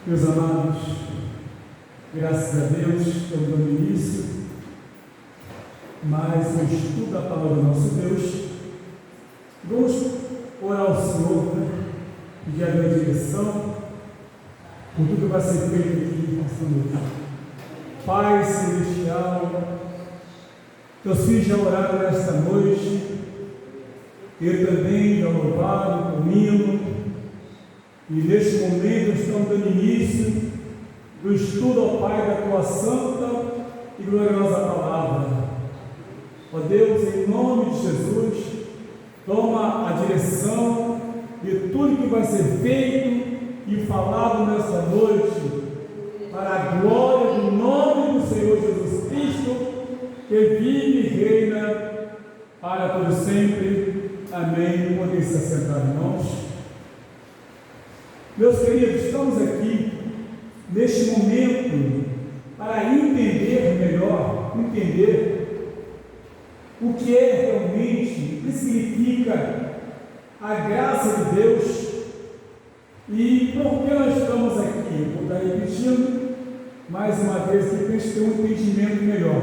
Meus amados, graças a Deus, estamos dando início mais um estudo da palavra do nosso Deus. Vamos orar ao Senhor, pedir a minha direção por tudo que vai ser feito aqui nesta noite. Pai Celestial, teus filhos já oraram nesta noite, eu também já louvaram com hino. E neste momento estamos dando início do estudo ao Pai da tua santa e gloriosa palavra. Ó Deus, em nome de Jesus, toma a direção de tudo que vai ser feito e falado nesta noite, para a glória do nome do Senhor Jesus Cristo, que vive e reina para todo sempre. Amém. Podem se assentar, irmãos. Meus queridos, estamos aqui neste momento para entender melhor, o que é realmente, o que significa a graça de Deus e por que nós estamos aqui. Vou estar repetindo mais uma vez para a gente ter um entendimento melhor.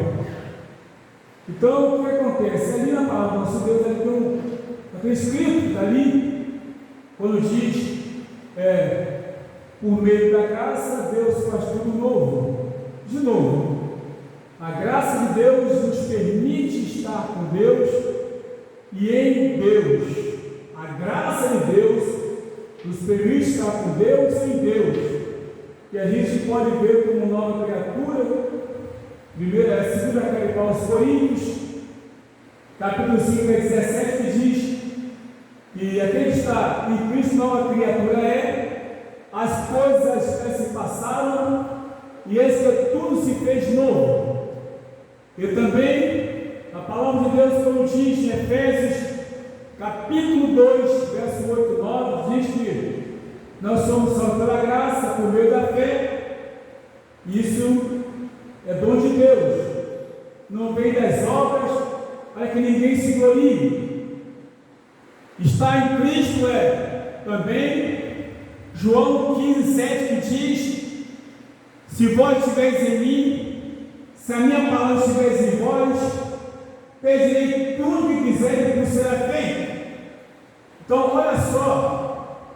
Então, o que acontece? Ali na palavra do nosso Deus, está escrito, está ali, quando diz por meio da graça, Deus faz tudo novo. De novo, a graça de Deus nos permite estar com Deus e em Deus. A graça de Deus nos permite estar com Deus e em Deus. E a gente pode ver como nova criatura. 2 carta aos Coríntios, capítulo 5, 17, que diz que aquele que está em Cristo, nova criatura as coisas se passaram e eis que tudo se fez novo. E também a palavra de Deus, como diz em Efésios capítulo 2, verso 8 e 9, diz que nós somos salvos pela graça por meio da fé. Isso é dom de Deus, não vem das obras para que ninguém se glorie. Estar em Cristo também João 15, 7, que diz: se vós estiveres em mim, se a minha palavra estiver em vós, pedirei tudo que quiserem, que será feito. Então, olha só,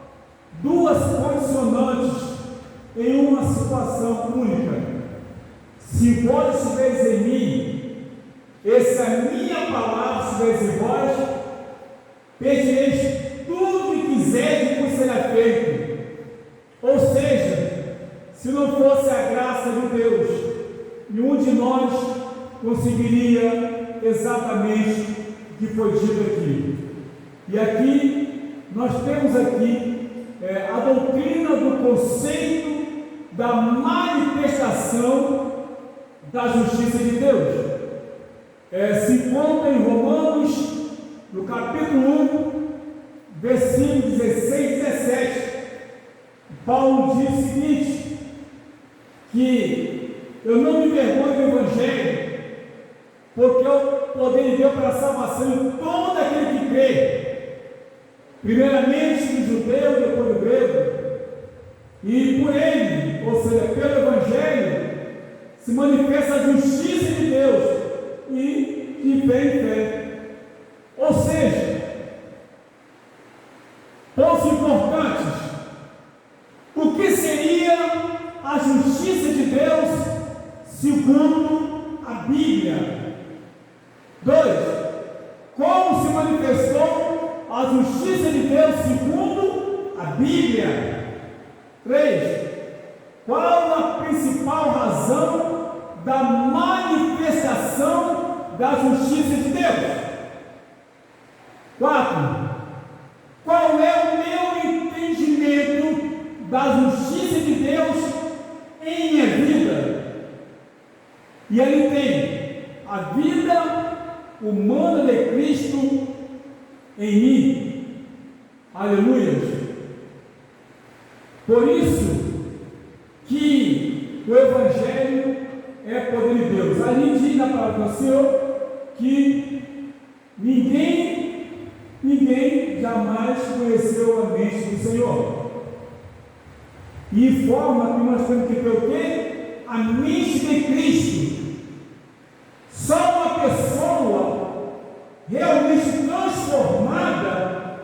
duas condicionantes em uma situação única. Se vós estiveres em mim, e se a minha palavra estiver em vós, pedireis tudo que quiserem, que será feito. Ou seja, se não fosse a graça de Deus, nenhum de nós conseguiria exatamente o que foi dito aqui. E aqui, nós temos a doutrina do conceito da manifestação da justiça de Deus. Se encontra em Romanos, no capítulo 1, versículo 16 e 17. Paulo diz o seguinte, que eu não me envergonho do Evangelho, porque é o poder de Deus para a salvação de todo aquele que crê, primeiramente do judeu, depois do grego, e por ele, ou seja, pelo Evangelho, se manifesta a justiça de Deus, e de fé em fé. Ou seja, pontos importantes. O que seria a justiça de Deus segundo a Bíblia? 2. Como se manifestou a justiça de Deus segundo a Bíblia? 3. Qual a principal razão da manifestação da justiça de Deus? 4. Qual é o meu entendimento da justiça de Deus em minha vida? E ele tem a vida humana de Cristo em mim. Aleluia. Por isso que o Evangelho é poder de Deus. Ali diz na palavra do Senhor que ninguém jamais conheceu a mente do Senhor. e informa que nós temos que ter o quê? A mente de Cristo. Só uma pessoa realmente transformada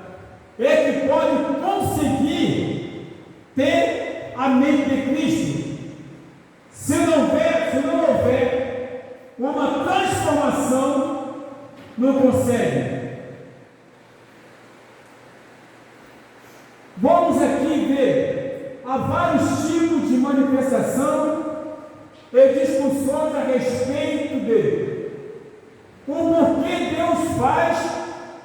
é que pode conseguir ter a mente de Cristo. Se não houver uma transformação, não consegue. Vamos aqui ver, há vários tipos de manifestação e discussões a respeito de o porquê Deus faz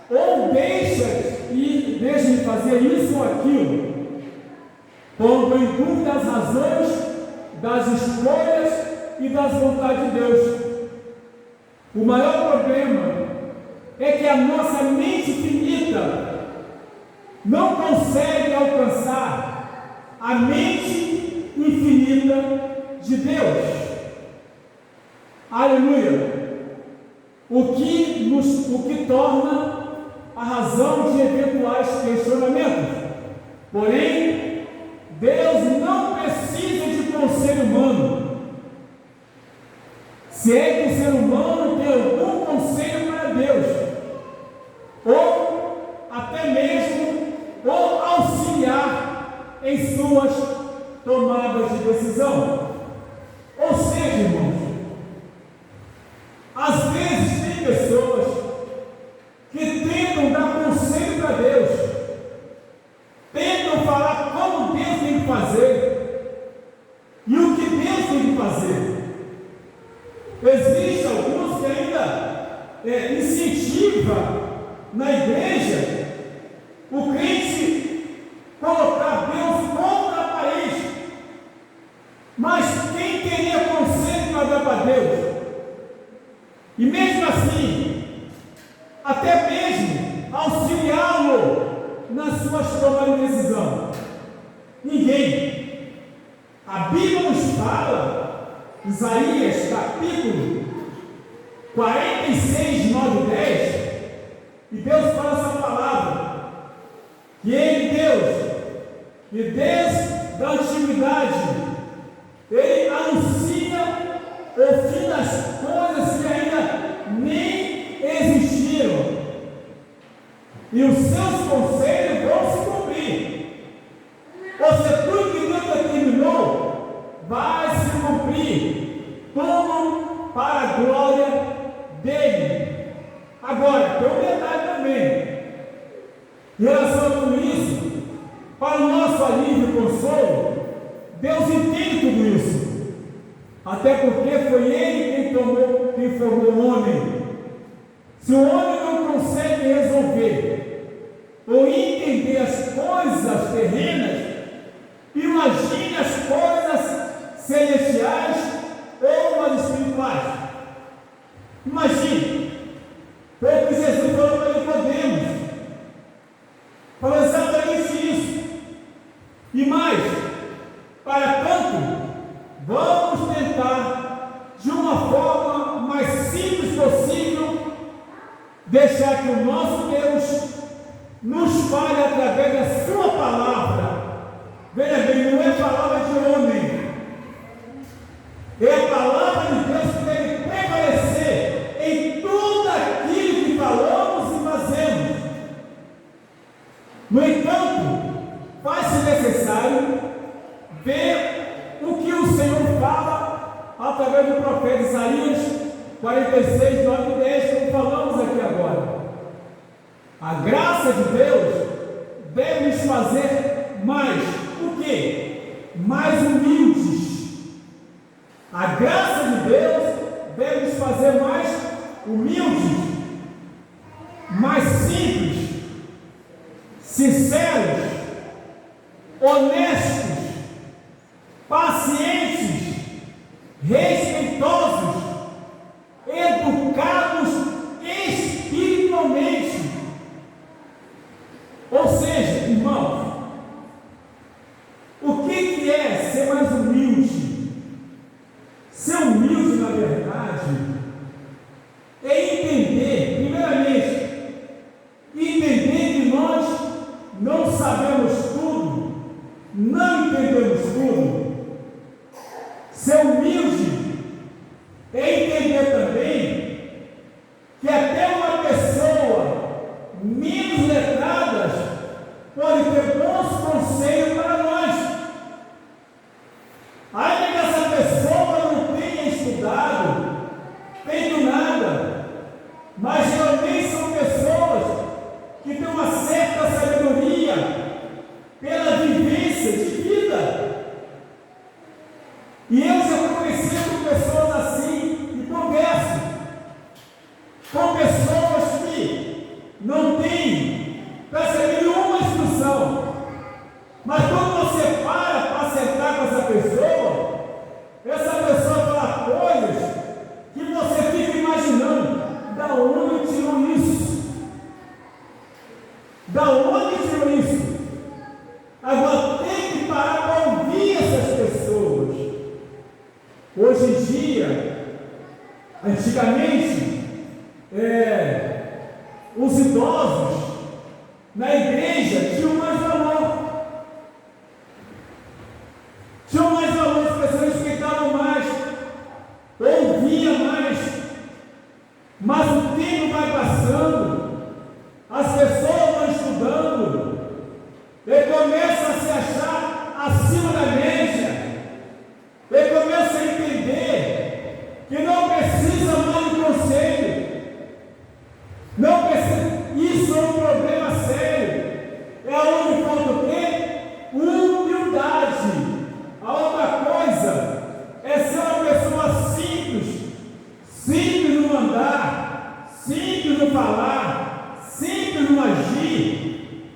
ou deixa de fazer isso ou aquilo, pondo em dúvida as razões das escolhas e das vontades de Deus. O maior problema é que a nossa mente finita não consegue alcançar a mente infinita de Deus. Aleluia! O que torna a razão de eventuais questionamentos. Porém, Deus não precisa de conselho humano. Se é que o ser humano tem algum conselho para Deus, ou até mesmo auxiliar em suas tomadas de decisão. Ou seja, irmãos, às vezes tem pessoas que tentam dar conselho para Deus, tentam falar como Deus tem que fazer e o que Deus tem que fazer. Existem alguns que ainda incentivam na igreja o crente colocar Deus contra a parede. Mas quem teria conselho para dar para Deus? E mesmo assim, até mesmo auxiliá-lo nas suas tomadas de decisão? Ninguém. A Bíblia nos fala, Isaías capítulo 46, 9 e 10, e Deus fala essa palavra, que Deus da antiguidade, Ele anuncia o fim das coisas que ainda nem existiram, e os seus conselhos vão se cumprir. Ou seja, tudo que Deus determinou vai se cumprir, tudo para a glória dele. Agora, tem um detalhe também, em relação a tudo isso, para o nosso alívio e consolo, Deus entende tudo isso, até porque foi Ele quem formou o homem. Se o homem não consegue resolver ou entender as coisas terrenas, imagine as coisas celestiais ou as espirituais. Imagine, foi o que Jesus falou para Nicodemos, falou exatamente isso. E mais, para tanto, vamos tentar, de uma forma mais simples possível, deixar que o nosso Deus nos fale através da sua palavra. Veja bem, não é palavra de homem, é a palavra de Deus que deve prevalecer em tudo aquilo que falamos e fazemos. No entanto, faz-se necessário ver o que o Senhor fala através do profeta Isaías 46, 9 e 10, como falamos aqui agora. A graça de Deus deve nos fazer mais, o quê? Mais humildes. A graça de Deus deve nos fazer mais humildes, mais simples, sinceros, honestos, pacientes, respeitosos, educados espiritualmente. Ou seja, irmãos, o que é ser mais humilde? Ser humilde, na verdade, é entender, primeiramente, entender que nós não sabemos tudo, não entendemos tudo, Mas quando você para sentar com essa pessoa fala coisas que você fica imaginando, da onde tirou isso? Da onde tirou isso? Agora tem que parar para ouvir essas pessoas. Hoje em dia, antigamente, os idosos na igreja tinham mais valor. Tinham mais valor, as pessoas respeitavam mais, ouviam mais. Mas o tempo vai passando, as pessoas vão estudando, e começam a se achar acima da média, e começam a entender que não precisa mais de conselho, não precisa. Isso é um problema sério. É onde falta o quê? Humildade. A outra coisa é ser uma pessoa simples, simples no andar, simples no falar, simples no agir.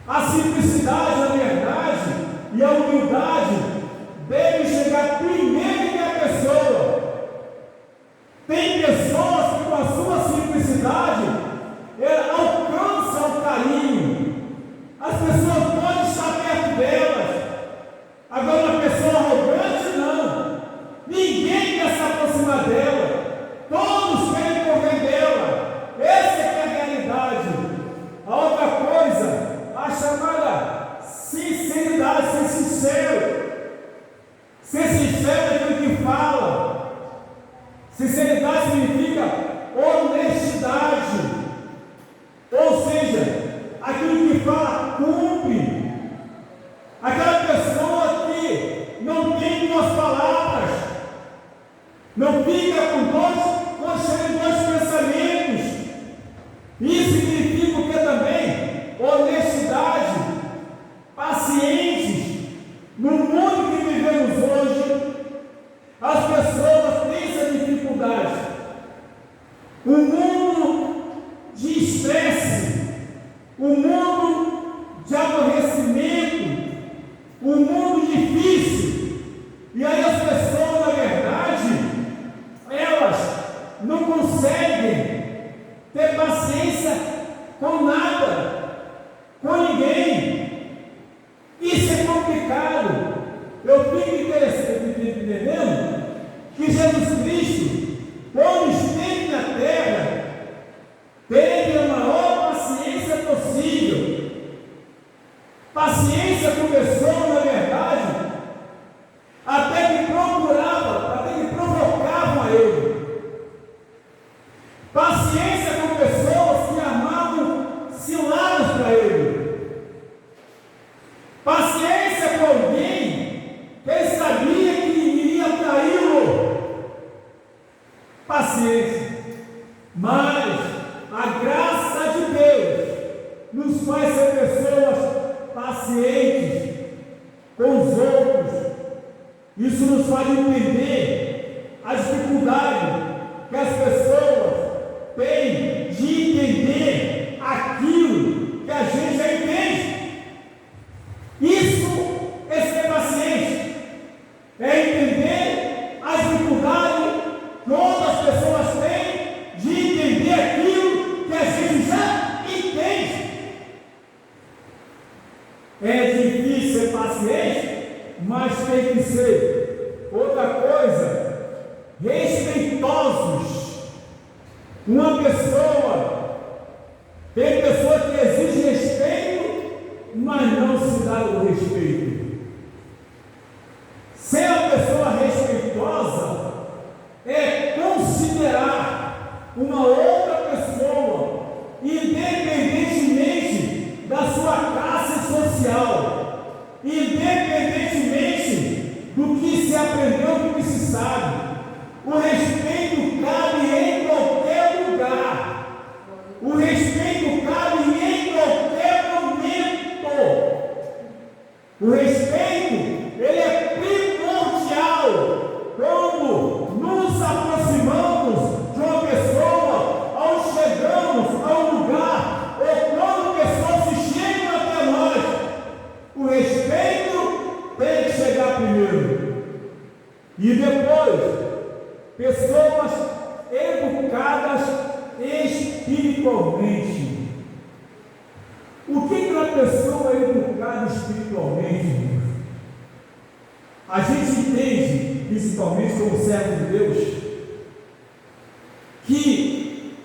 A simplicidade, a verdade e a humildade devem chegar primeiro em a pessoa. Tem pessoas que com a sua simplicidade alcançam o carinho. As pessoas podem estar perto delas. Agora uma pessoa arrogante não. Ninguém quer se aproximar dela. Todos querem correr dela. Essa é a realidade. A outra coisa, a chamada sinceridade, ser sincero. Ser sincero naquilo que fala. Sinceridade significa honestidade. Ou seja, aquilo que fala cumpre. Aquela pessoa que não tem duas palavras, não fica com dois pensamentos. Isso significa o que também? Honestidade, pacientes. No mundo que vivemos hoje, as pessoas têm essa dificuldade. Um mundo de estresse, um mundo de aborrecimento, um mundo difícil. E aí as pessoas, na verdade, elas não conseguem ter paciência com nada, com ninguém. Isso é complicado. Eu fico entendendo que Jesus Cristo, quando esteve na terra, teve a maior paciência possível. Paciência com pessoas, na verdade, até que provocavam a ele. Paciência com pessoas que armavam ciladas para ele. Paciência com alguém que ele sabia que iria traí-lo. Paciência. Mas a graça de Deus nos faz ser pessoas pacientes com os outros. Isso nos faz entender a dificuldade que as pessoas têm de entender aquilo que a gente já entende. Isso é ser paciente, é entender a dificuldade que outras pessoas têm de entender aquilo que a gente já entende. É difícil ser paciente, mas tem que ser. Outra coisa, respeitosos. Tem pessoa que exige respeito, mas não se dá o respeito. Ser uma pessoa respeitosa é considerar uma outra pessoa, independentemente da sua classe social, independentemente do que se aprendeu, do que se sabe. O respeito cabe em qualquer lugar. O respeito cabe em qualquer momento. O respeito, ele é primordial quando nos aproximamos de uma pessoa, ao chegarmos a um lugar, ou quando pessoas se chegam até nós. O primeiro. E depois, pessoas educadas espiritualmente. O que é uma pessoa educada espiritualmente, irmãos? A gente entende, principalmente como servo de Deus, que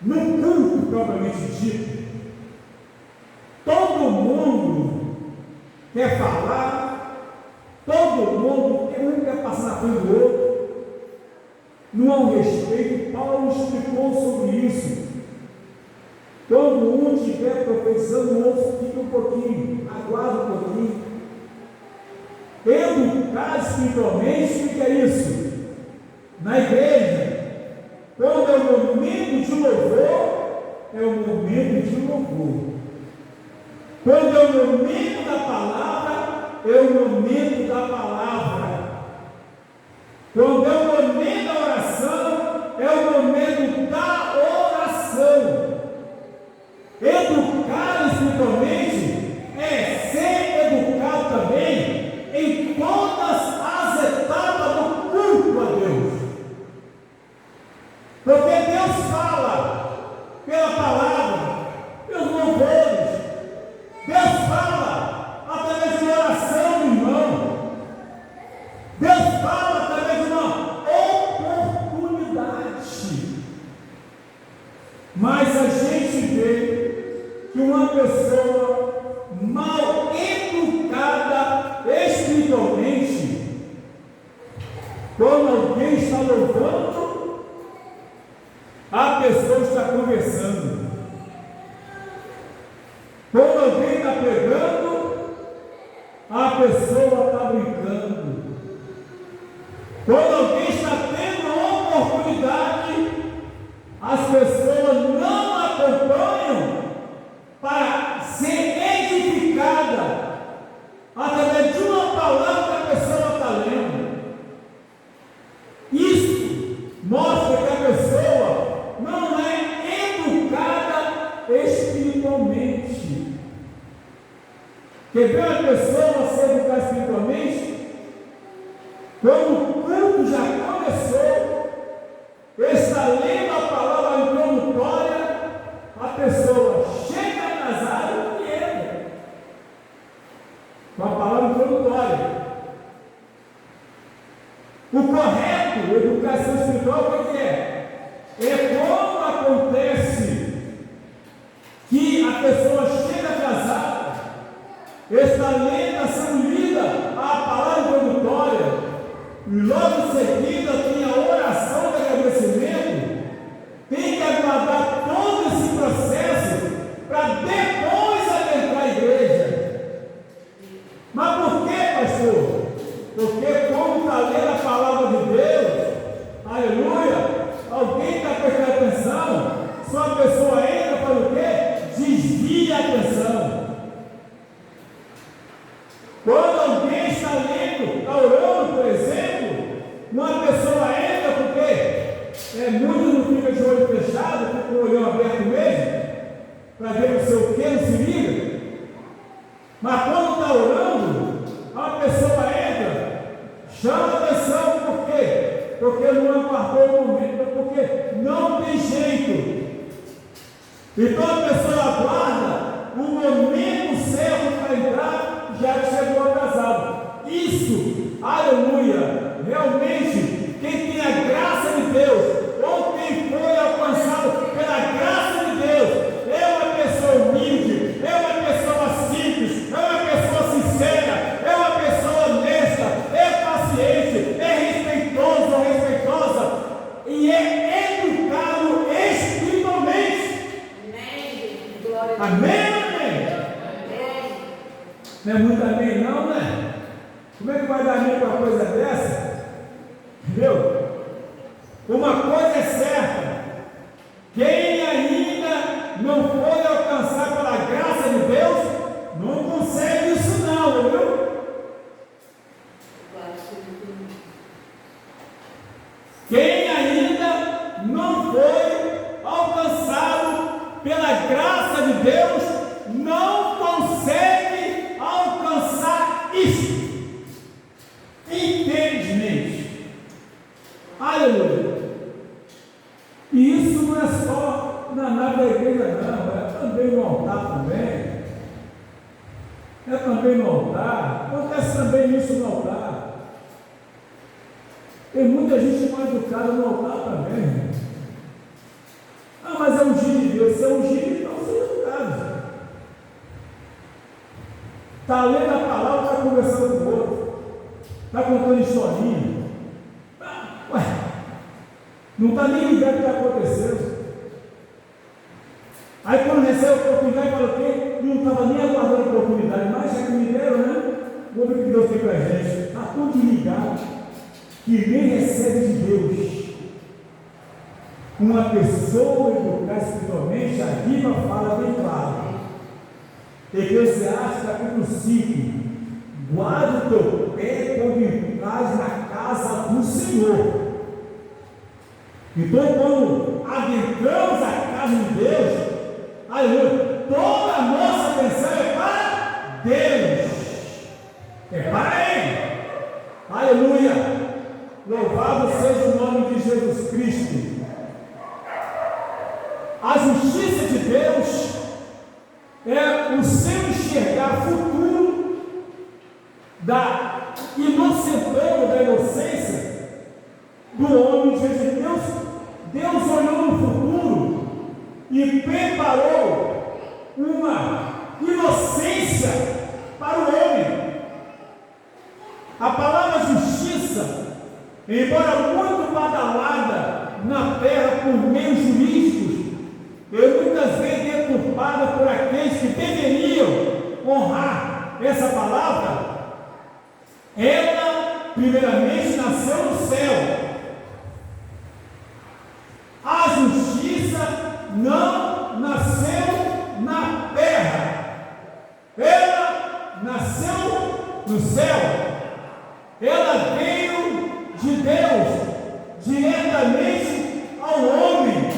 no culto propriamente dito, todo mundo quer falar, todo mundo quer passar na frente do outro, não há um respeito. Paulo explicou sobre isso. Quando um estiver profetizando, o outro fica um pouquinho, aguarda um pouquinho. Educar espiritualmente, o que é isso? Na igreja, quando é o momento de louvor, é o momento de louvor. Quando é o momento da palavra, é o momento da palavra. Quando é o momento da oração, é o momento da oração. Educar espiritualmente é ser educado também em todas as etapas do culto a Deus. Porque Deus fala pela palavra, pelos louvores. Deus fala através de uma oração do irmão. Deus fala através de uma oportunidade. Mas a gente vê que uma pessoa mal educada espiritualmente, quando alguém está louvando, a pessoa está conversando. Quando alguém está pregando, a pessoa está brincando. Quando alguém está tendo uma oportunidade, as pessoas não acompanham para ser edificada através de uma palavra que a pessoa está lendo. Isso mostra que a pessoa não é educada espiritualmente. Quer ver a pessoa ser educada espiritualmente? Quando o culto já começou, está lendo a palavra introdutória, a pessoa chega atrasada e entra com a palavra introdutória. O correto, educação espiritual, o que é? É quando acontece que a pessoa chega atrasada, está lendo, sendo lida a palavra introdutória, e logo em seguida tem a oração de agradecimento. Tem que aguardar todo esse processo para depois adentrar a igreja. Mas por que, pastor? Porque como está lendo a palavra de Deus, aleluia, alguém está prestando atenção, só a pessoa entra para o quê? Desvia a atenção. Quando alguém está lendo, está orando, por exemplo, uma pessoa entra porque muito não fica de olho fechado, fica com o olhão aberto mesmo, para ver o seu quê, não se liga. Mas quando está orando, a pessoa entra, chama a atenção, por quê? Porque não aguardou o momento, porque não tem jeito. Então a pessoa aguarda o momento certo para entrar, já chegou atrasado. Isso, aleluia, realmente, quem tem a graça de Deus, ou quem foi alcançado pela graça de Deus, é uma pessoa humilde, é uma pessoa simples, é uma pessoa sincera, é uma pessoa honesta, é paciente, é respeitoso ou respeitosa, e é educado espiritualmente. Amém, amém? Não é muito amém não, né? Como é que vai dar amém para uma coisa dessa? Entendeu? Uma coisa é certa: quem ainda não foi alcançado pela graça de Deus, não consegue isso não, viu? Quem ainda não foi alcançado pela graça de Deus, não consegue alcançar isso. também no altar, acontece também isso no altar. Tem muita gente mal educada no altar também. Ah, mas é ungido de Deus. Se é ungido, então seja educado. Está lendo a palavra, está conversando com o outro, está contando historinha. Ué, não está nem ligado o que está acontecendo. Aí quando recebe a oportunidade, fala que não estava nem aguardando a oportunidade, mas já que me deram, né? Vou ver o que Deus tem para a gente. Está tudo ligado, que nem recebe de Deus. Uma pessoa educada espiritualmente, a Bíblia fala bem claro. Eclesiastes capítulo 5: guarda o teu pé quando entras na casa do Senhor. Então, quando adentramos a casa de Deus, aleluia, toda a nossa atenção é para Deus, é para Ele. Aleluia, louvado seja o nome de Jesus Cristo. A justiça de Deus é o seu enxergar futuro da inocentão, da inocência do homem de Deus. Deus olhou no futuro e preparou uma inocência para o homem. A palavra justiça, embora muito badalada na terra por meios jurídicos, é muitas vezes deturpada por aqueles que deveriam honrar essa palavra. Ela, primeiramente, nasceu no céu. A justiça não nasceu na terra, ela nasceu no céu. Ela veio de Deus diretamente ao homem,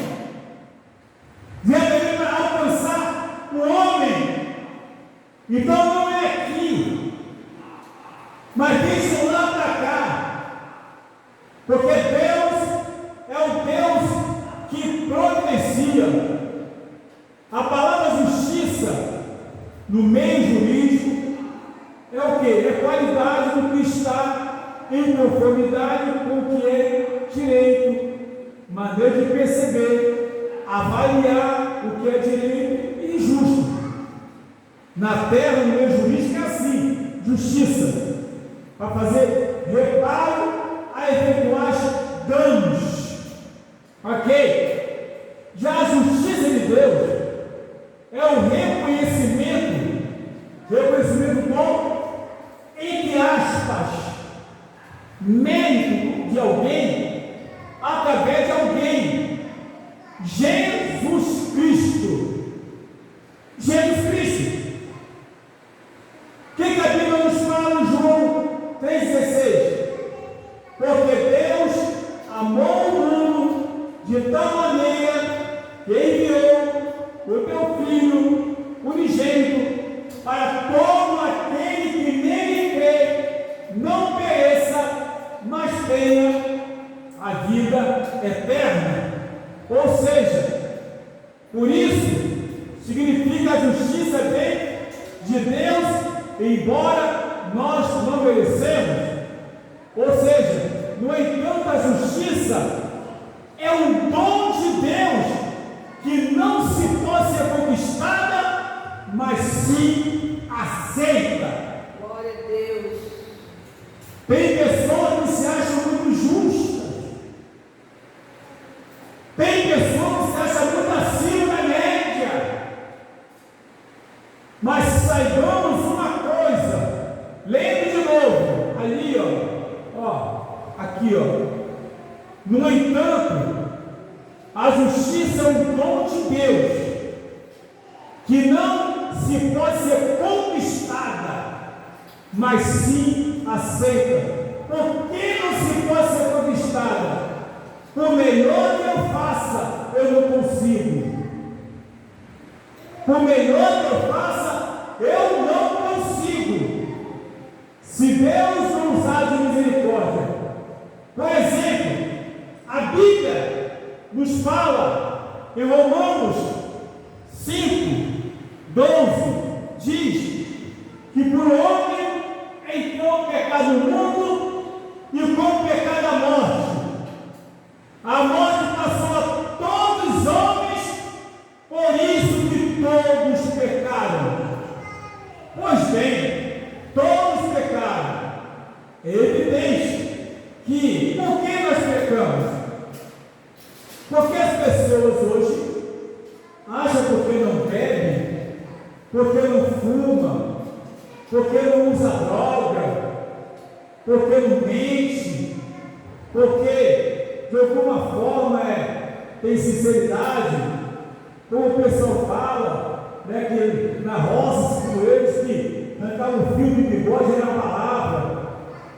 diretamente para alcançar o homem. Então não é aqui, mas deixa lá para cá, porque Deus é o Deus que providencia. A palavra justiça no meio jurídico é o que? É qualidade do que está em conformidade com o que é direito, maneira de perceber, avaliar o que é direito e justo. Na terra, no meio jurídico é assim: justiça para fazer reparo a eventuais danos. Ok? Já a justiça de Deus é o reconhecimento do, entre aspas, mérito de alguém através de alguém. Jesus Cristo. Jesus Cristo. O que a Bíblia nos fala em João 3,16? Porque Deus amou o mundo de tal maneira que enviou o teu Filho unigênito, para todo aquele que nele crê não pereça, mas tenha a vida eterna. Ou seja, por isso significa a justiça vem de Deus, embora nós não merecemos. Ou seja, no entanto, a justiça é um dom de Deus que não se pode ser conquistada, mas sim aceita. Glória a Deus. Tem pessoas que se acham muito justas, tem pessoas que se acham muito acima da média, mas saibamos uma coisa, lembre de novo, ali aqui no entanto, a justiça é um dom de Deus, que não se pode ser conquistada, mas sim aceita. Por que não se pode ser conquistada? Por melhor que eu faça, eu não consigo. Por melhor que eu faça, eu não consigo. Se Deus não usar de misericórdia, por exemplo, a Bíblia nos fala em Romanos 5:12, diz que por pecado no mundo e com o pecado a morte. A morte passou a todos os homens, por isso que todos pecaram. Pois bem, todos pecaram. É evidente que, por que nós pecamos? Porque as pessoas hoje acham porque não bebem, porque não fumam, porque não usa droga, porque não mente, porque de alguma forma tem sinceridade, como o pessoal fala, né, que na roça, como eles, que arrancavam um fio de bigode era a palavra,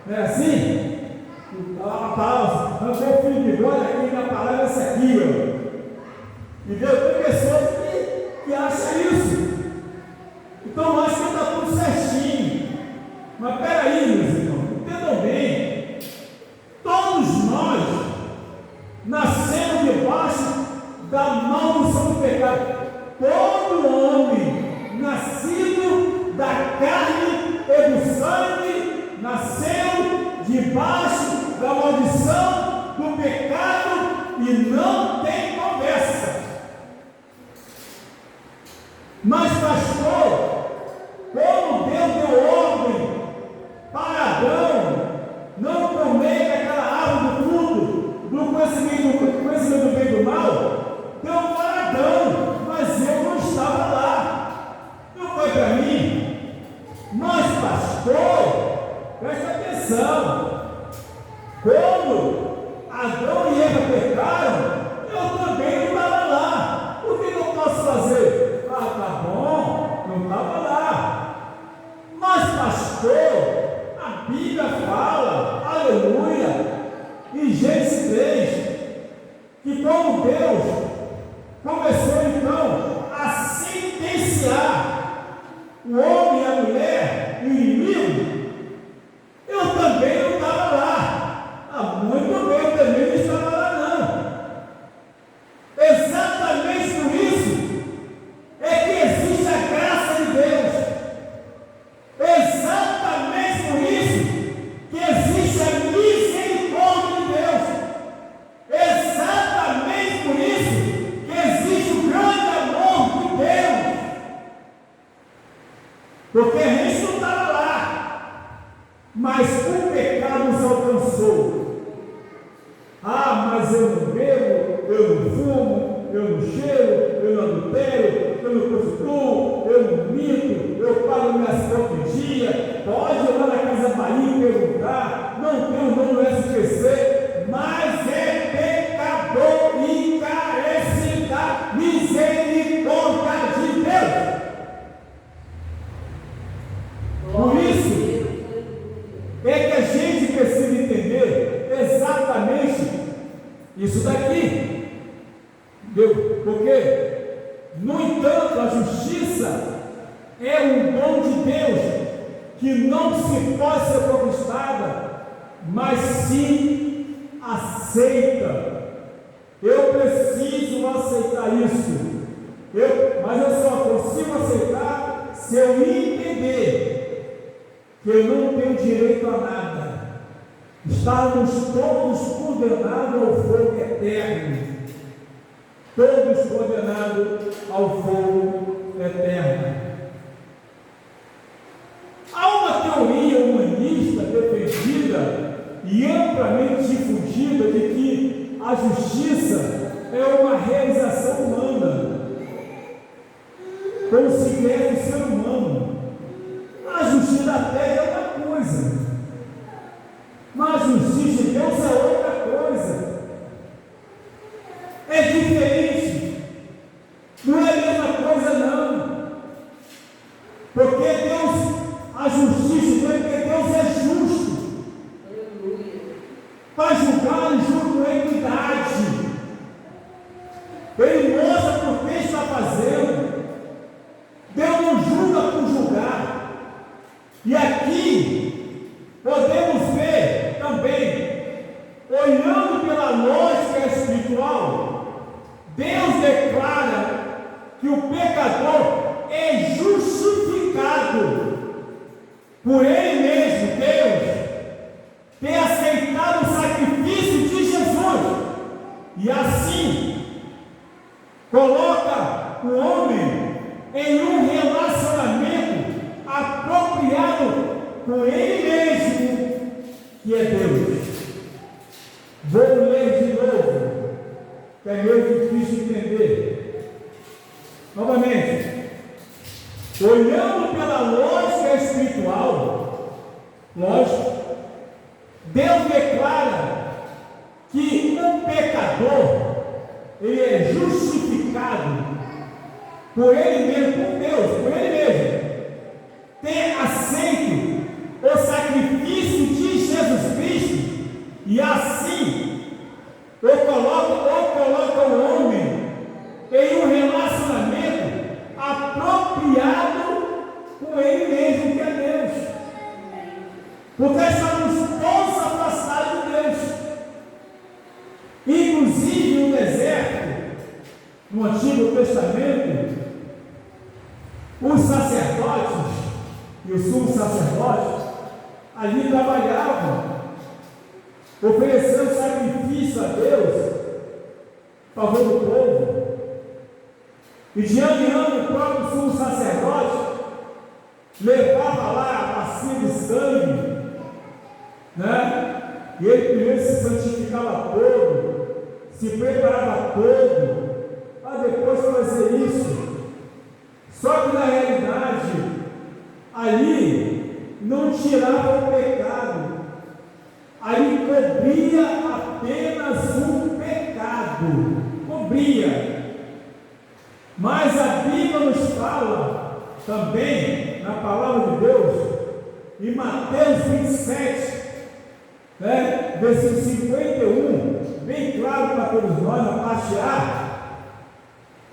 não é assim? A palavra, arrancou o fio de bigode aqui na palavra é essa aqui, ó. E Deus tem pessoas que acham isso. Então acho que está tudo certinho. Mas peraí, meus irmãos, entendam bem. Todos nós nascemos debaixo da maldição do pecado. Todo homem nascido da carne e do sangue nasceu debaixo da maldição do pecado e não tem conversa. Mas, pastor, como Deus deu ordem para Adão não comer daquela árvore do fruto do conhecimento do bem e do mal, deu para Adão, mas eu não estava lá, não foi para mim. Mas, pastor, presta atenção, quando Adão e Eva pecaram, eu também não estava lá. O que eu posso fazer? Ah, tá bom, não estava lá. Mas, pastor, a Bíblia fala, aleluia, em Gênesis 3, que como Deus começou então a sentenciar o homem e a mulher, o inimigo, eu também não estava lá. Ah, muito bem, eu também não estava lá, não. Exatamente por isso é que existe a graça de Deus. Exatamente por isso que existe a misericórdia de Deus. Exatamente por isso que existe o grande amor de Deus. Porque a gente não estava lá, mas o pecado nos alcançou. Ah, mas eu não bebo, eu não fumo, eu não cheiro, eu não adultero, eu não prostituo, eu não minto, eu pago minhas contas em dia. Pode ir lá na Casa Bahia e perguntar, não tenho nome no SPC, mas é pecador e carece da misericórdia de Deus. Por isso é que a gente precisa entender exatamente isso daqui. Porque, no entanto, a justiça é um dom de Deus que não se pode ser conquistada, mas sim aceita. Eu preciso aceitar isso. Mas eu só consigo aceitar se eu entender que eu não tenho direito a nada. Estamos todos condenados ao fogo eterno. Todos condenados ao fogo eterno. Há uma teoria humanista defendida e amplamente difundida de que a justiça é uma realização humana, como se quer o ser humano. A justiça da terra é uma coisa, mas a justiça de Deus é outra coisa. É diferente, não é a mesma coisa, não. Porque Deus, a justiça dele, porque Deus é justo. Para julgar, ele julga com equidade. Ele mostra por que está fazendo. Deus não julga por julgar. E aqui podemos ver também, olhando pela lógica espiritual, Deus declara que o pecador é justificado por Ele mesmo, Deus, e assim coloca o homem em um relacionamento apropriado com ele mesmo, que é Deus. Vou ler de novo, que é meio difícil de entender. Novamente, olhando pela lógica espiritual, lógico, Deus declara que o pecador, ele é justificado por ele mesmo, por Deus, por ele mesmo, ter aceito o sacrifício de Jesus Cristo, e assim ou coloca o homem em um relacionamento apropriado com ele mesmo, que é Deus, porque estamos todos afastados de Deus. Inclusive no deserto, no Antigo Testamento, os sacerdotes e o sumo sacerdote ali trabalhavam, oferecendo sacrifício a Deus, a favor do povo, e de ano em ano o próprio sumo sacerdote levava lá a bacia de sangue, né? E ele primeiro se santificava todo, se preparava todo, para depois fazer isso. Só que na realidade, ali não tirava o pecado, ali cobria apenas o pecado, cobria. Mas a Bíblia nos fala também, na palavra de Deus, em Mateus 27, versículo 51, bem claro para todos nós, na parte A,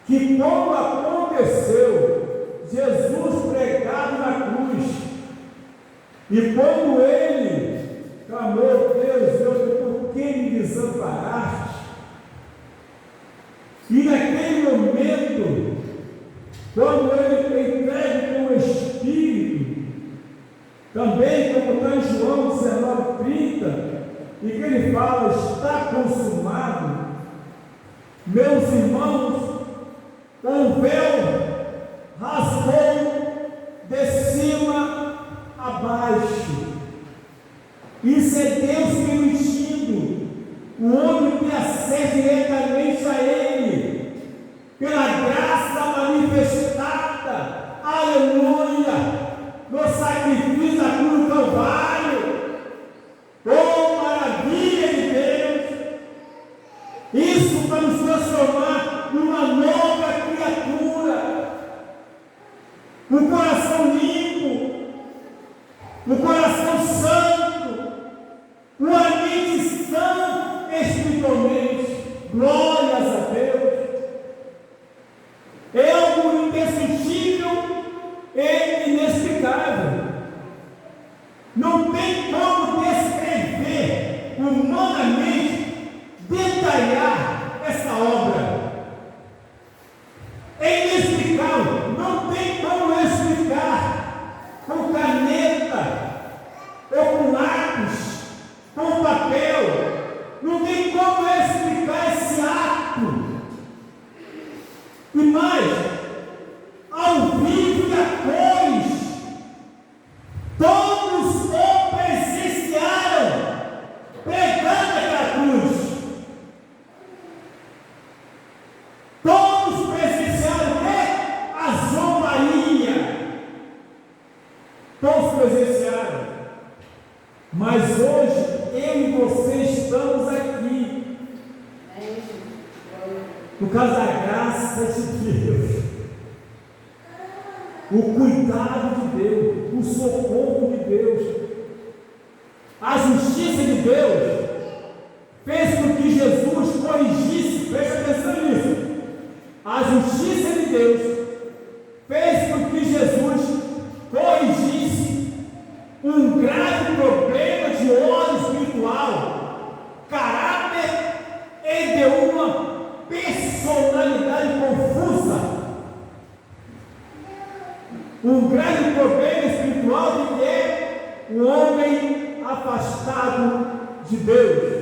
que quando aconteceu Jesus pregado na cruz, e quando ele clamou: Deus, por que me desamparaste? E naquele momento, quando ele foi entregue com o Espírito, também como está em João 19:30, e que ele fala: está consumado. Meus irmãos, o véu rasgou de cima a baixo. Isso é Deus permitindo o homem ter acesso diretamente a Ele, pela graça manifestada, aleluia, no sacrifício da cruz do Calvário. Oh, maravilha de Deus! Isso para nos transformar numa nova criatura, um coração limpo, um coração santo, uma mente sã espiritualmente. Glórias a Deus! É algo indescritível e inexplicável. Não tem como descrever humanamente, detalhar essa obra. É inexplicável, não tem como explicar com caneta, ou com lápis, com papel. Não tem como explicar esse ato. E mais, ao vivo e a cores, todos o presenciaram pregando aquela cruz. Todos presenciaram a zombaria. Todos presenciaram. Mas hoje eu e você estamos aqui por causa da graça de Deus, o cuidado de Deus, o socorro de Deus, a justiça de Deus fez com que Jesus corrigisse. Presta atenção nisso. A justiça de Deus fez com que Jesus corrigisse um grave problema de ordem espiritual, caráter e de uma personalidade confusa. Um grande problema espiritual de que é o homem afastado de Deus.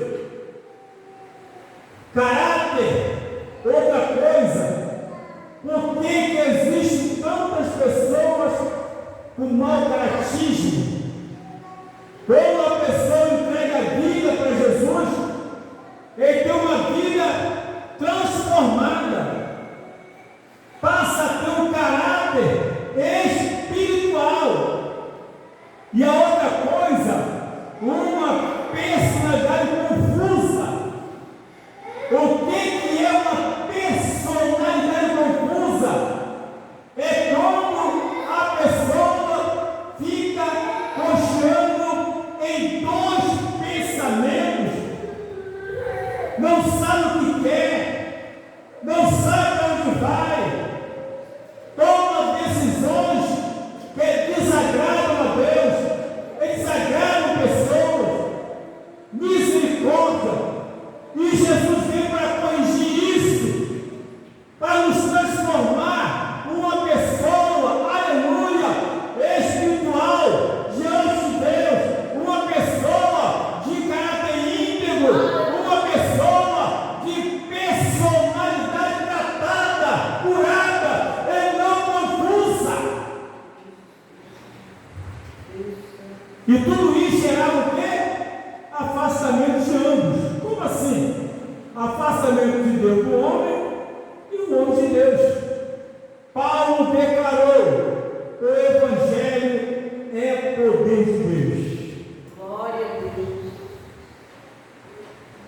Caráter batismo. Quando a pessoa entrega a vida para Jesus, ele tem uma vida transformada, passa a ter um caráter espiritual. E a outra coisa, uma personalidade confusa. O que é uma personalidade confusa? É como a pessoa fica cocheando em dois pensamentos, não sabe o que quer, não sabe para onde vai, toma decisões que desagradam a Deus, desagradam pessoas. Misericórdia! E Jesus veio para corrigir isso, para nos transformar uma pessoa, aleluia, espiritual, diante de Deus, uma pessoa de caráter íntegro, uma pessoa de personalidade tratada, curada e não confusa. E tudo isso gerava o quê? Afastamento de ambos. Como assim? Afastamento de Deus do homem e o homem de Deus. Paulo declarou: o Evangelho é poder de Deus. Glória a Deus.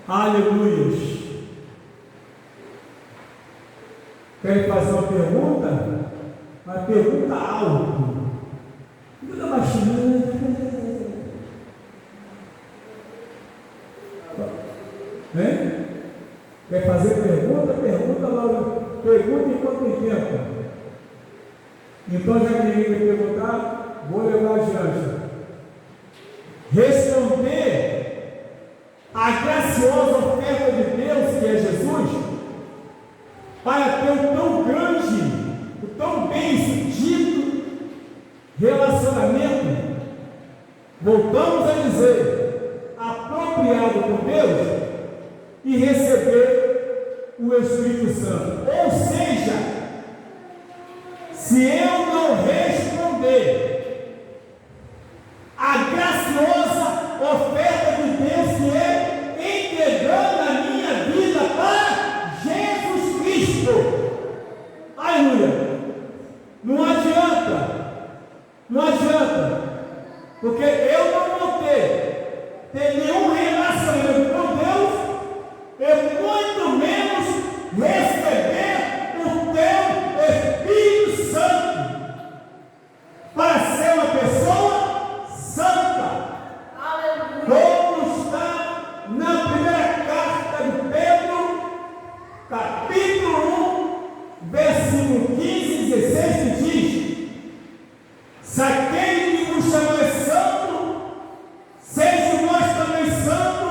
Aleluia. Quer fazer uma pergunta? Uma pergunta alto. Não imaginando. Hein? Quer fazer pergunta? Pergunta logo. Pergunta enquanto tem tempo. Então, já que ninguém vai perguntar, vou levar adiante. Responder a graciosa oferta de Deus, que é Jesus, para ter um tão grande, um tão bem sucedido relacionamento, voltamos a dizer, apropriado por Deus, e receber o Espírito Santo. Ou seja, se eu não responder a graciosa oferta de Deus, que é entregando a minha vida para Jesus Cristo, aleluia, não adianta, porque eu não vou ter nenhum relacionamento com Deus, eu muito menos receber o teu Espírito Santo para ser uma pessoa santa. Aleluia. Como está na primeira carta de Pedro, capítulo 1, versículo 15 e 16, que diz: se aquele que vos chama é santo, seja vós também santo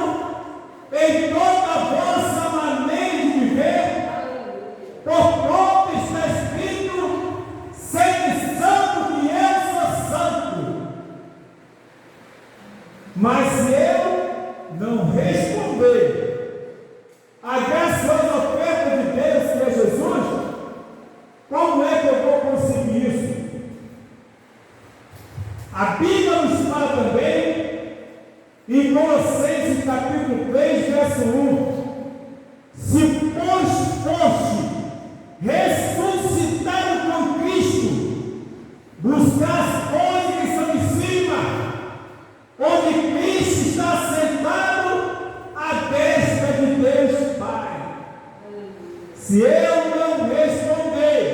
em toda a vossa maneira de viver, porquanto está escrito: sede santo, que eu sou santo. Mas se eu não responder a graciosa oferta de Deus, que é Jesus, como é que eu vou conseguir isso? A Bíblia nos fala também, em Colossenses capítulo 3, verso 1: se pois foste ressuscitado com Cristo, buscar as coisas que são em cima, onde Cristo está sentado à destra de Deus Pai. Se eu não responder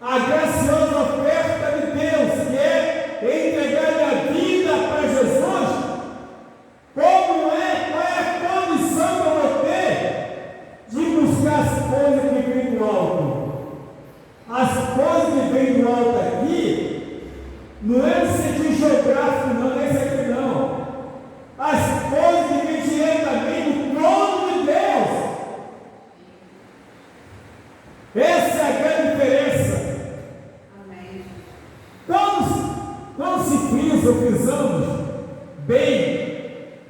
a graciosa oferta de Deus, que é entregar minha vida para Jesus, qual é a condição que eu vou ter de buscar as coisas que vêm do alto? As coisas que vêm do alto aqui, não é no sentido geográfico, não é isso aqui não. As coisas que vêm diretamente do trono de Deus. Essa é a grande diferença. Amém. Quando se frisa ou frisamos bem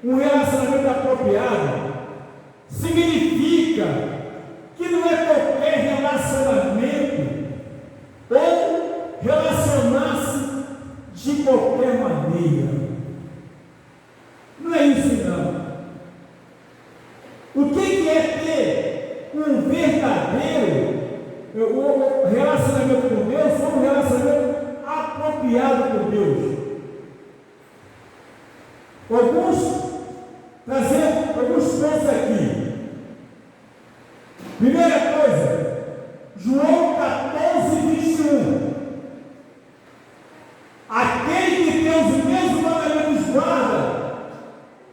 um relacionamento apropriado, significa que não é qualquer relacionamento ou relacionar-se de qualquer maneira. Não é isso, não. O que é ter um verdadeiro relacionamento com Deus, ou um relacionamento apropriado com Deus? Trazendo alguns pontos aqui. Primeira coisa, João 14:21. Aquele que tem os mesmos mandamentos guarda,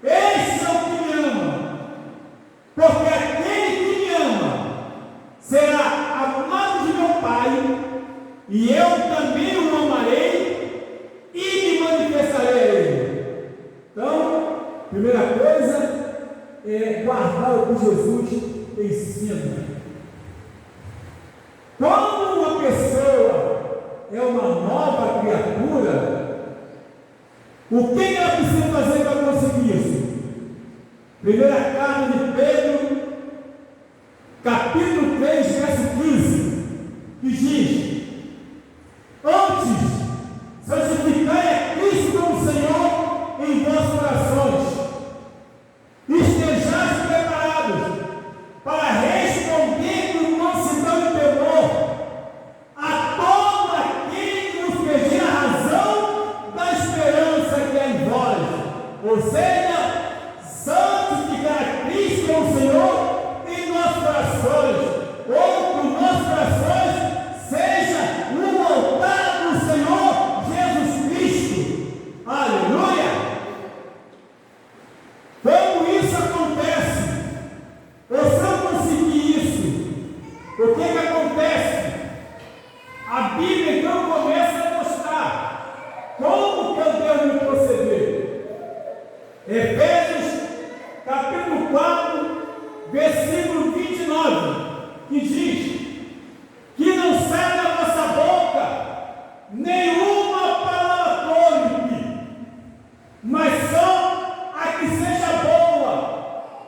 esse é o que me ama. Porque aquele que me ama será amado de meu Pai, e eu também o amarei e me manifestarei a ele. Então, primeira coisa é guardar o que Jesus ensina. Quando uma pessoa é uma nova criatura, o que ela precisa fazer para conseguir isso? Primeira carta de Pedro, capítulo 3, verso 15, que diz: antes, santificai a Cristo como Senhor em vossos corações, estejais preparados para responder com mansidão e temor a todo aquele que nos pedir a razão da esperança que é em vós, ou seja, santificar a Cristo como Senhor em nossos corações, ou que os nossos corações seja no altar do Senhor Jesus Cristo. Aleluia! Como isso acontece? Ou se eu conseguir isso, o que acontece? A Bíblia então começa a mostrar como que eu devo me proceder. Efésios capítulo 4, versículo 29, que diz: que não saia da vossa boca nenhuma palavra tolice, mas só a que seja boa,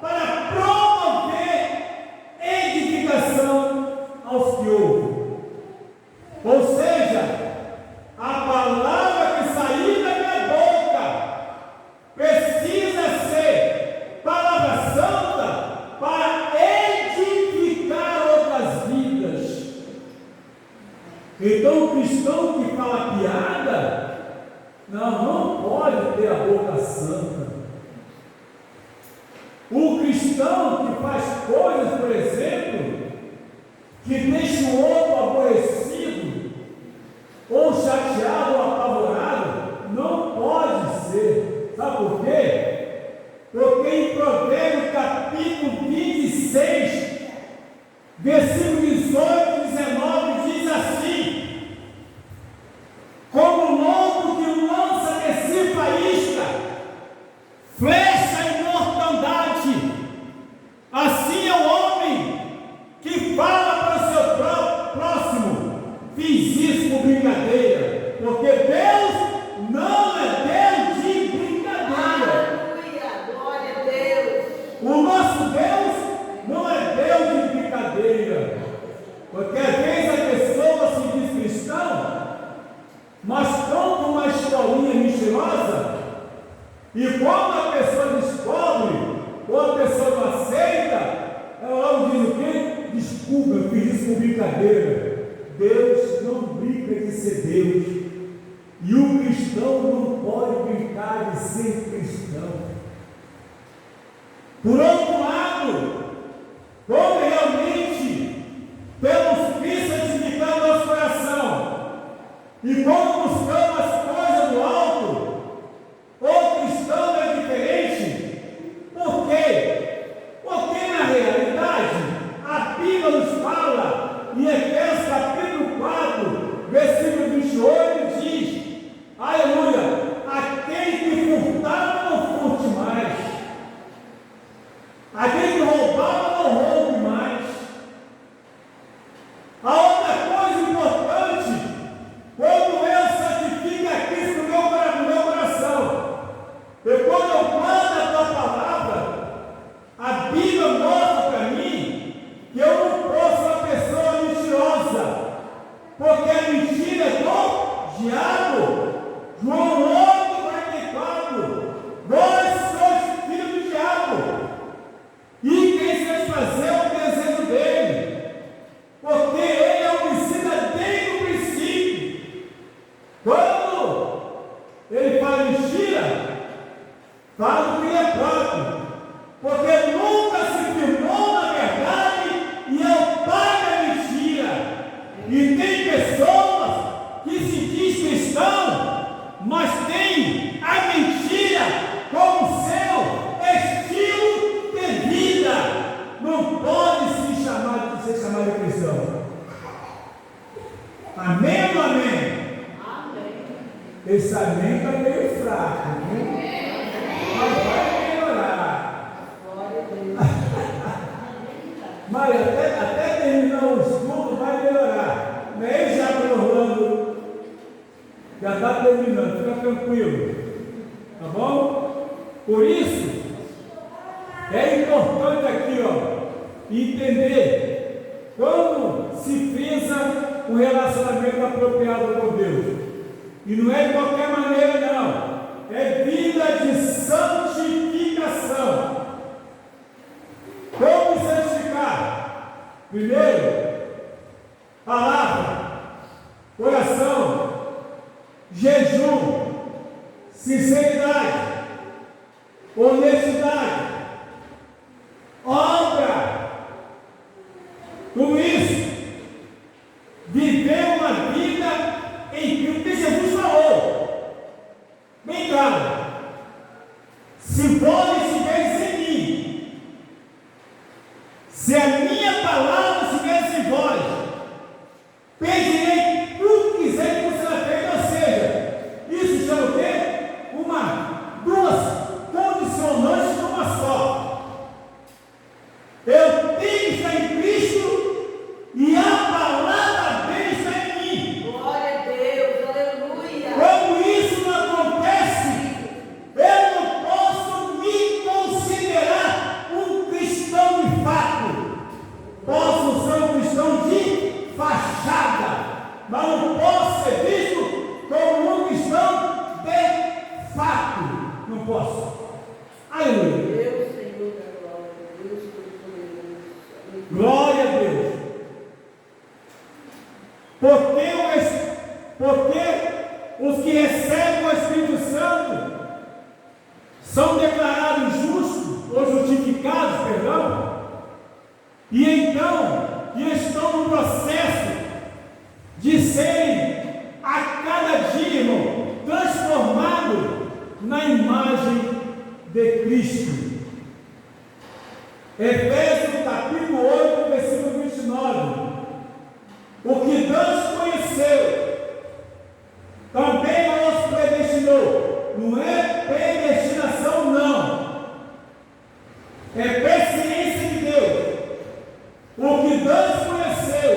para promover edificação aos que ouvem. Ou seja, a palavra que sair da minha boca precisa ser palavra santa para edificar outras vidas. Então, o cristão que fala piada, não pode ter a boca santa. O cristão que faz coisas, por exemplo, que deixa o outro aborrecido, ou chateado, ou apavorado, não pode ser. Sabe por quê? Porque em Provérbios capítulo 26, versículo 18 e 19, diz assim: como o lobo que lança de si faísca, flecha e mortandade, assim é o homem que fala para o seu próximo: fiz isso por brincadeira, porque Deus não é Deus de brincadeira. Aleluia, glória a Deus. O nosso Deus não é Deus de brincadeira, porque às vezes a pessoa se diz cristão, mas conta uma historinha mentirosa, e quando a pessoa descobre, ou a pessoa não aceita, ela logo diz o quê? Desculpa, eu fiz isso por brincadeira. Deus não brinca de ser Deus, e o cristão não pode brincar de ser cristão. Por outro lado, como realmente temos visto santificar nosso coração, e como buscamos as coisas do alto, o cristão é diferente. Por quê? Porque na realidade a Bíblia nos fala em Efésios capítulo 4, versículo 28, diz: aleluia, aquele que furtar não furte mais. fala do que é próprio, porque nunca se firmou na verdade e é o pai da mentira. E tem pessoas que se diz cristão, mas tem a mentira como seu estilo de vida. Não pode ser chamado de cristão. Amém ou amém? Amém. Esse amém está meio fraco, viu? Mas vai melhorar. Glória a Deus. Mas até terminar o estudo vai melhorar. Não é já para Orlando? Já está terminando, fica tranquilo. Tá bom? Por isso, é importante aqui, entender quando se frisa um relacionamento apropriado com Deus. E não é de qualquer maneira, não. É vida de santificação. Como santificar? Primeiro, palavra, coração, jejum, sinceridade, honestidade, obra. Tudo isso. Viver uma vida em Cristo, que Jesus falou. Bem claro. Se vós estiveres em mim, se a minha palavra estiver em vós, pedirei tudo que quiser que você será feito. Ou seja, isso chama o quê? Duas condicionantes numa só. Eu tenho que estar em Cristo e a palavra dele está em mim. Glória a Deus. Aleluia. Quando isso não acontece, eu não posso me considerar um cristão de fato. Posso ser um cristão de fachada, mas não posso ser visto como um cristão de fato. Não posso. Aleluia. Deus, Senhor da glória. Deus Todo-Poderoso. Glória a Deus. Porque os que recebem o Espírito Santo são declarados justos, ou justificados, perdão, e então estão no processo de serem a cada dia, irmão, transformados na imagem de Cristo. Efésios capítulo 8, versículo 29. O que Deus conheceu, também nos predestinou. Não é predestinação, não. É presciência de Deus. O que Deus conheceu,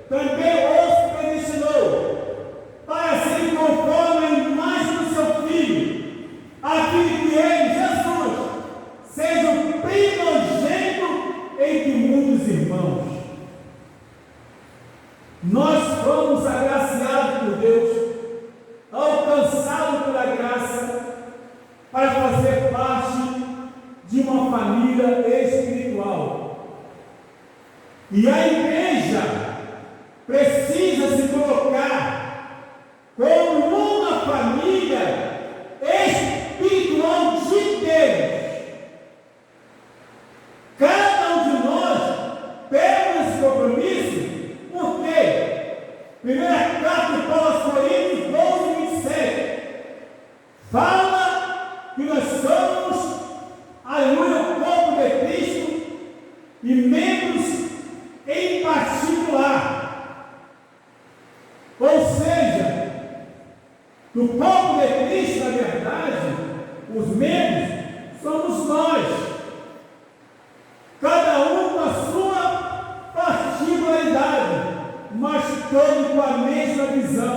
também os predestinou, para serem conforme a imagem do seu Filho, a fim de que ele, Jesus, seja o primogênito entre muitos irmãos. Nós fomos agraciados por Deus, alcançados pela graça, para fazer parte de uma família espiritual. E a igreja precisa se colocar como uma família espiritual de Deus. Cada um de nós temos esse compromisso. Por quê? Primeira carta de Paulo aos Coríntios 12, 27 fala que nós somos, aleluia, o corpo de Cristo e membros em particular. Ou seja, no corpo de Cristo, na verdade, os membros somos nós, cada um com a sua particularidade, mas todos com a mesma visão.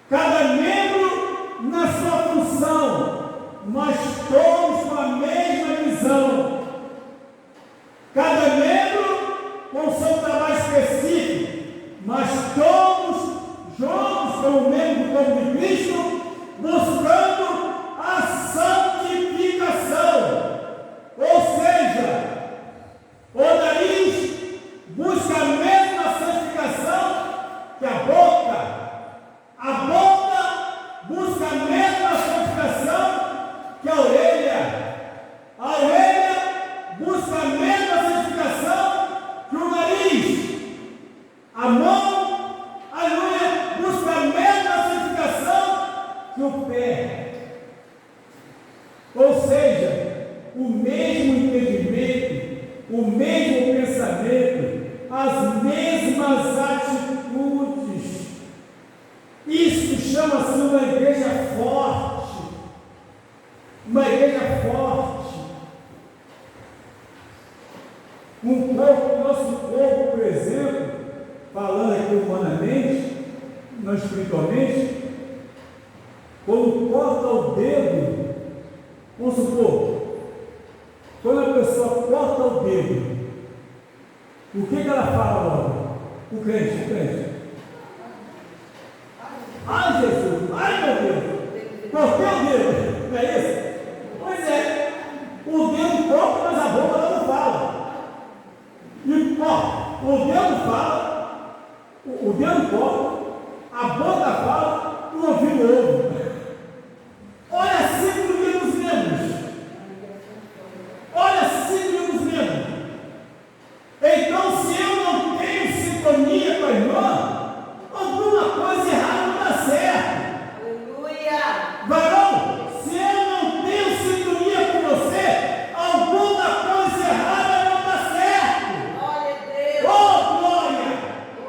Cada membro na sua função, mas todos com a mesma visão. Cada membro com seu trabalho específico, mas todos juntos como membro do corpo de Cristo, buscando a santificação. Ou seja, o nariz busca a mesma santificação que a boca busca a mesma santificação que a orelha busca a mesma santificação que o nariz, a mão, aleluia, busca a mesma santificação que o pé. Ou seja, o mesmo entendimento, o mesmo pensamento, as mesmas atitudes. Isso chama-se uma igreja forte. Uma igreja forte. Nosso corpo, por exemplo, falando aqui humanamente, não espiritualmente, quando corta o dedo, vamos supor, quando a pessoa corta o dedo, o que ela fala logo? O crente. Ai, Jesus, ai, meu Deus, cortei o dedo, não é isso? Pois é, o dedo corta, mas a boca ela não fala. E, ó, o dedo fala, o dedo corta, a boca fala, o ouvido ouve. Olha a sincronia dos membros. Olha a sincronia dos membros. Então, se eu não tenho sintonia com a irmã, alguma coisa errada não dá certo. Aleluia! Varão, se eu não tenho sintonia com você, alguma coisa errada não dá certo. Glória a Deus! Oh, glória!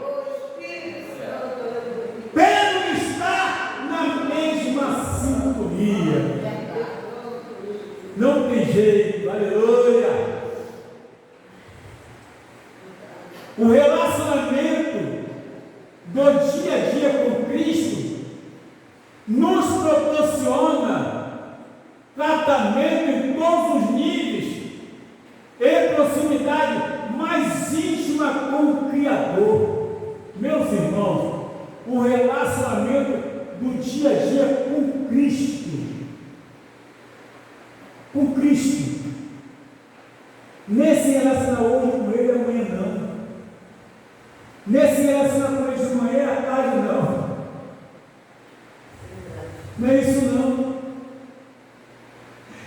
Oh, Espírito Santo! Pedro está na mesma sintonia. Não tem jeito, aleluia. O relacionamento do dia a dia com Cristo nos proporciona tratamento em todos os níveis e proximidade mais íntima com o Criador. Meus irmãos, o relacionamento do dia a dia com Cristo. Com Cristo. Nesse relacionar hoje com Ele, amanhã não. Nesse relacionar com Ele de manhã, à tarde não. Não é isso não.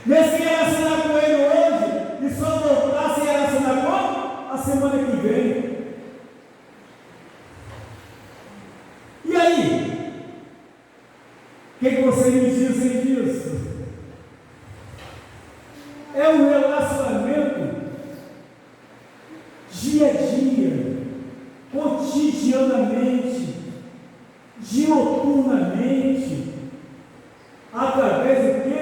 Nesse relacionar com Ele hoje, e só voltar a se relacionar com a semana que vem. E aí? O que você me dizem disso? É um relacionamento dia a dia, cotidianamente, dioturnamente, através do quê?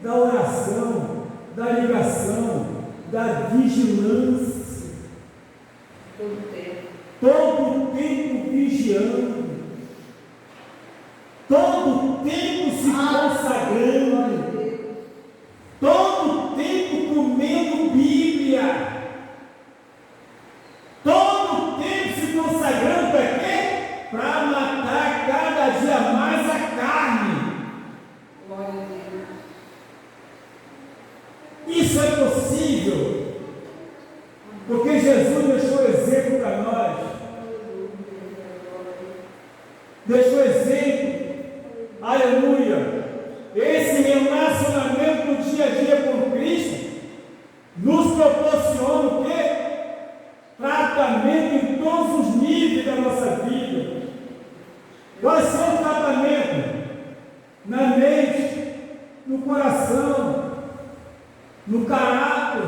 Da oração, da ligação, da vigilância. Todo o tempo vigiando, todo o tempo se consagrando, todo o tempo comendo Bíblia, todo o tempo se consagrando para quê? Para matar cada dia mais a carne. Glória a Deus. Isso é possível, porque Jesus deixou exemplo para nós. Deixou exemplo, aleluia. Esse relacionamento no dia a dia com Cristo nos proporciona o quê? Tratamento em todos os níveis da nossa vida. Quais são os tratamentos? Na mente, no coração, no caráter,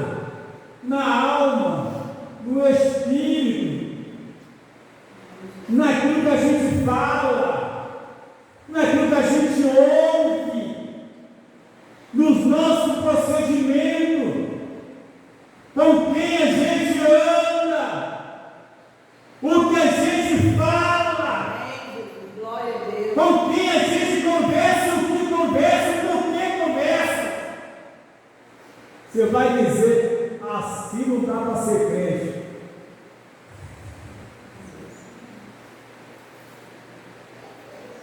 na alma, no espírito, naquilo que a gente fala, naquilo que a gente ouve, nos nossos procedimentos, com quem a gente anda, o que a gente fala, Glória a Deus. com quem a gente conversa, o que conversa, por que conversa. Você vai dizer, assim não dá para ser crente.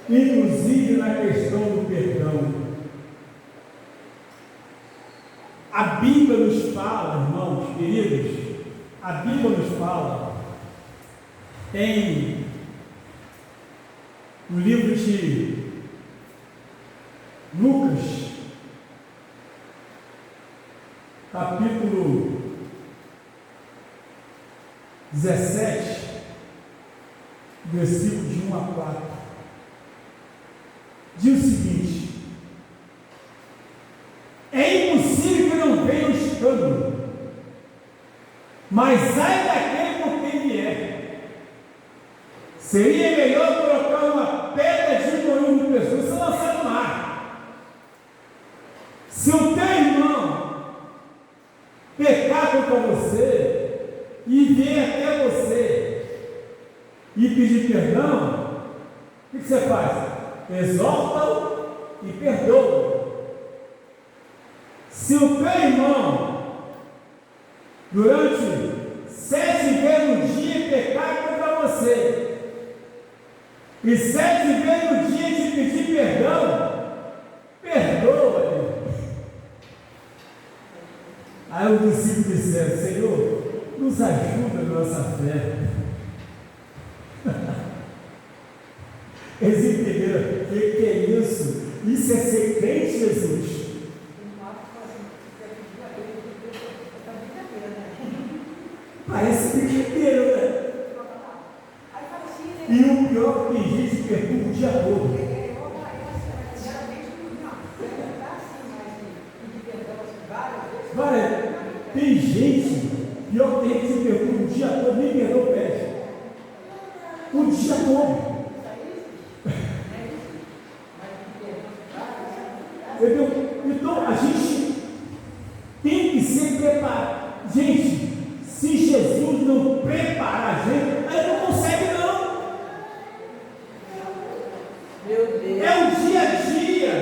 Inclusive na questão do perdão. A Bíblia nos fala, irmãos queridos, a Bíblia nos fala no livro de Lucas, capítulo 17, versículo de 1 a 4, diz o seguinte: é impossível que não venha o escândalo, mas ai daquele por quem vier. Seria melhor colocar uma pedra de moinho no pescoço e lançar no mar. Se o teu irmão pecar contra você e vier até você e pedir perdão, o que você faz? Exorta-o e perdoa. Se o teu irmão, durante 7 vezes no dia, pecar contra você, e 7 vezes no dia te pedir perdão, perdoa-lhe. Aí o discípulo disse: Senhor, nos ajuda na nossa fé. Eles entenderam: que é isso? Isso é ser crente, Jesus. Parece brincadeira, né? E o pior é que tem gente que perturba o dia todo. Tem gente, pior que tem gente que perturba o dia todo, nem perdão pede. O dia todo. Entendeu? Então a gente tem que ser preparado. Gente, se Jesus não preparar a gente, aí não consegue não. Meu Deus. É o dia a dia,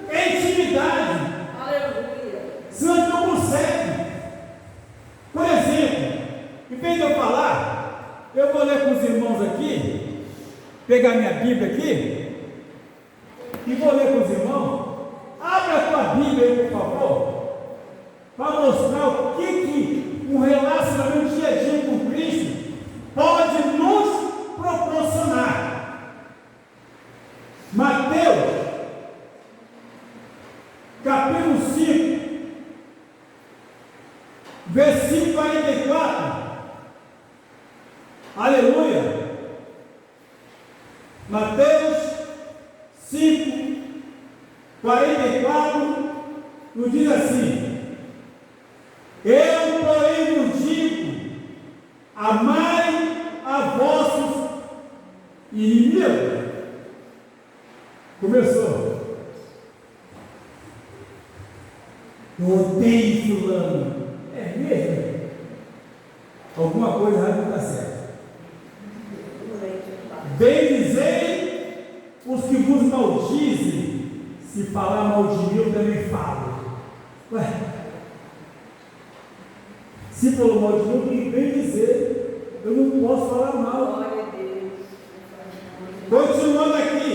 é intimidade. Aleluia. Senão a gente não consegue. Por exemplo, em vez de eu falar, eu vou ler com os irmãos aqui, pegar minha Bíblia aqui, e vou ler com os irmãos. Abra a tua Bíblia aí, por favor, para mostrar o que um relacionamento dia a dia com Cristo pode nos proporcionar. Mateus, capítulo 5, versículo 44. Aleluia. Mateus 5, 44, nos diz assim: eu, porém, vos digo, amai a vossos inimigos. Começou. Eu odeio fulano. É mesmo? Alguma coisa errada não está certa. Bendizei os que vos maldizem. Se falar mal de mim, eu também falo. Ué, se falou mal de mim, eu tenho que bem dizer. Eu não posso falar mal. Glória a Deus. Continuando aqui: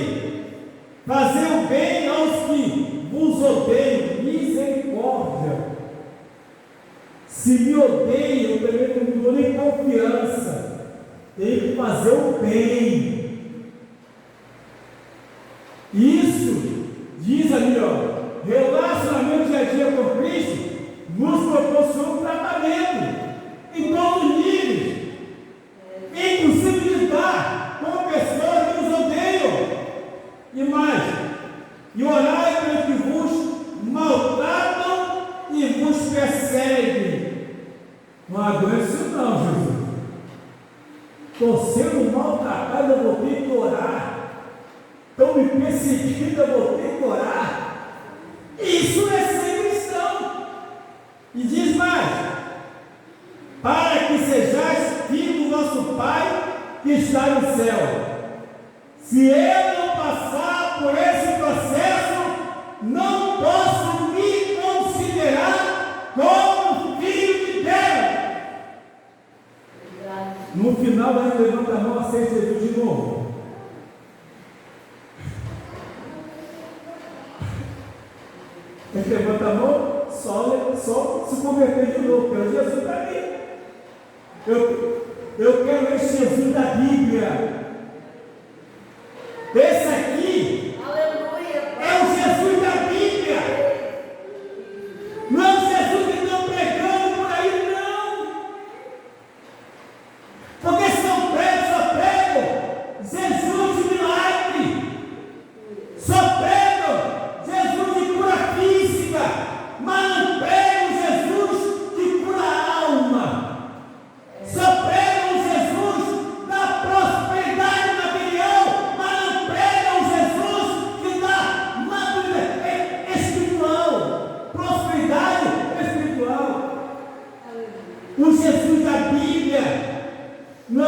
fazer o bem aos que vos odeiam, misericórdia. Se me odeiam, eu também não dou nem confiança. Tenho que fazer o bem. Isso diz ali, ó, relacionamento dia a dia com Cristo nos proporciona um tratamento em todos os níveis. É impossível lidar com pessoas que nos odeiam. E mais, e orai pelos que vos maltratam e vos perseguem. Não aguento isso não, Jesus. Estou sendo maltratado, eu vou ter que orar. Estão me perseguindo, eu vou ter que orar. Isso é ser cristão. E diz mais: para que sejais filho do nosso Pai que está no céu. Se eu não passar por esse processo, não posso me considerar como filho de Deus. No final, vai levantar a mão, aceita Jesus de novo. Ele levanta a mão, só se converter de novo, porque Jesus está ali. Eu quero esse Jesus da Bíblia. Esse aqui, Aleluia. é o Jesus da Bíblia. Não é o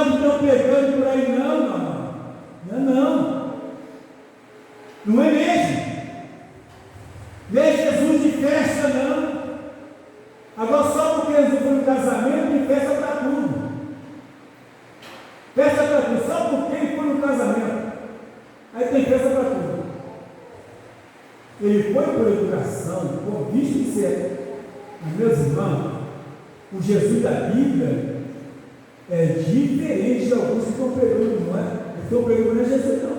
não estão pegando por aí, não. Não é mesmo. Não é Jesus de festa, não. Agora, só porque Jesus foi no casamento, tem festa para tudo. Festa para tudo, só porque ele foi no casamento. Aí tem festa para tudo. Ele foi por educação, por visto de ser. Mas, meus irmãos, o Jesus da Bíblia é diferente de alguns que estão pregando, não é? Estão pregando não é Jesus, não.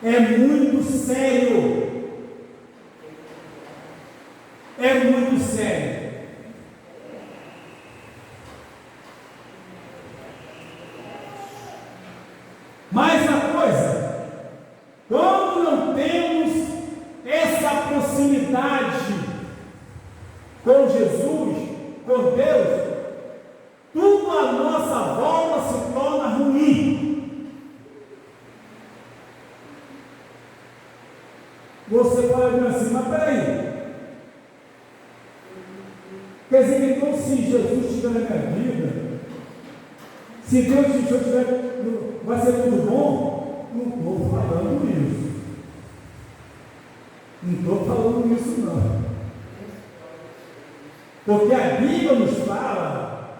É muito sério. É muito sério. Mais uma coisa, quando não temos essa proximidade com Jesus, com Deus, tudo à nossa volta se torna ruim. Você fala assim, mas peraí, quer dizer que então se Jesus estiver na minha vida, se Deus estiver, vai ser tudo bom? Não estou falando isso. Não estou falando isso não. Porque a Bíblia nos fala,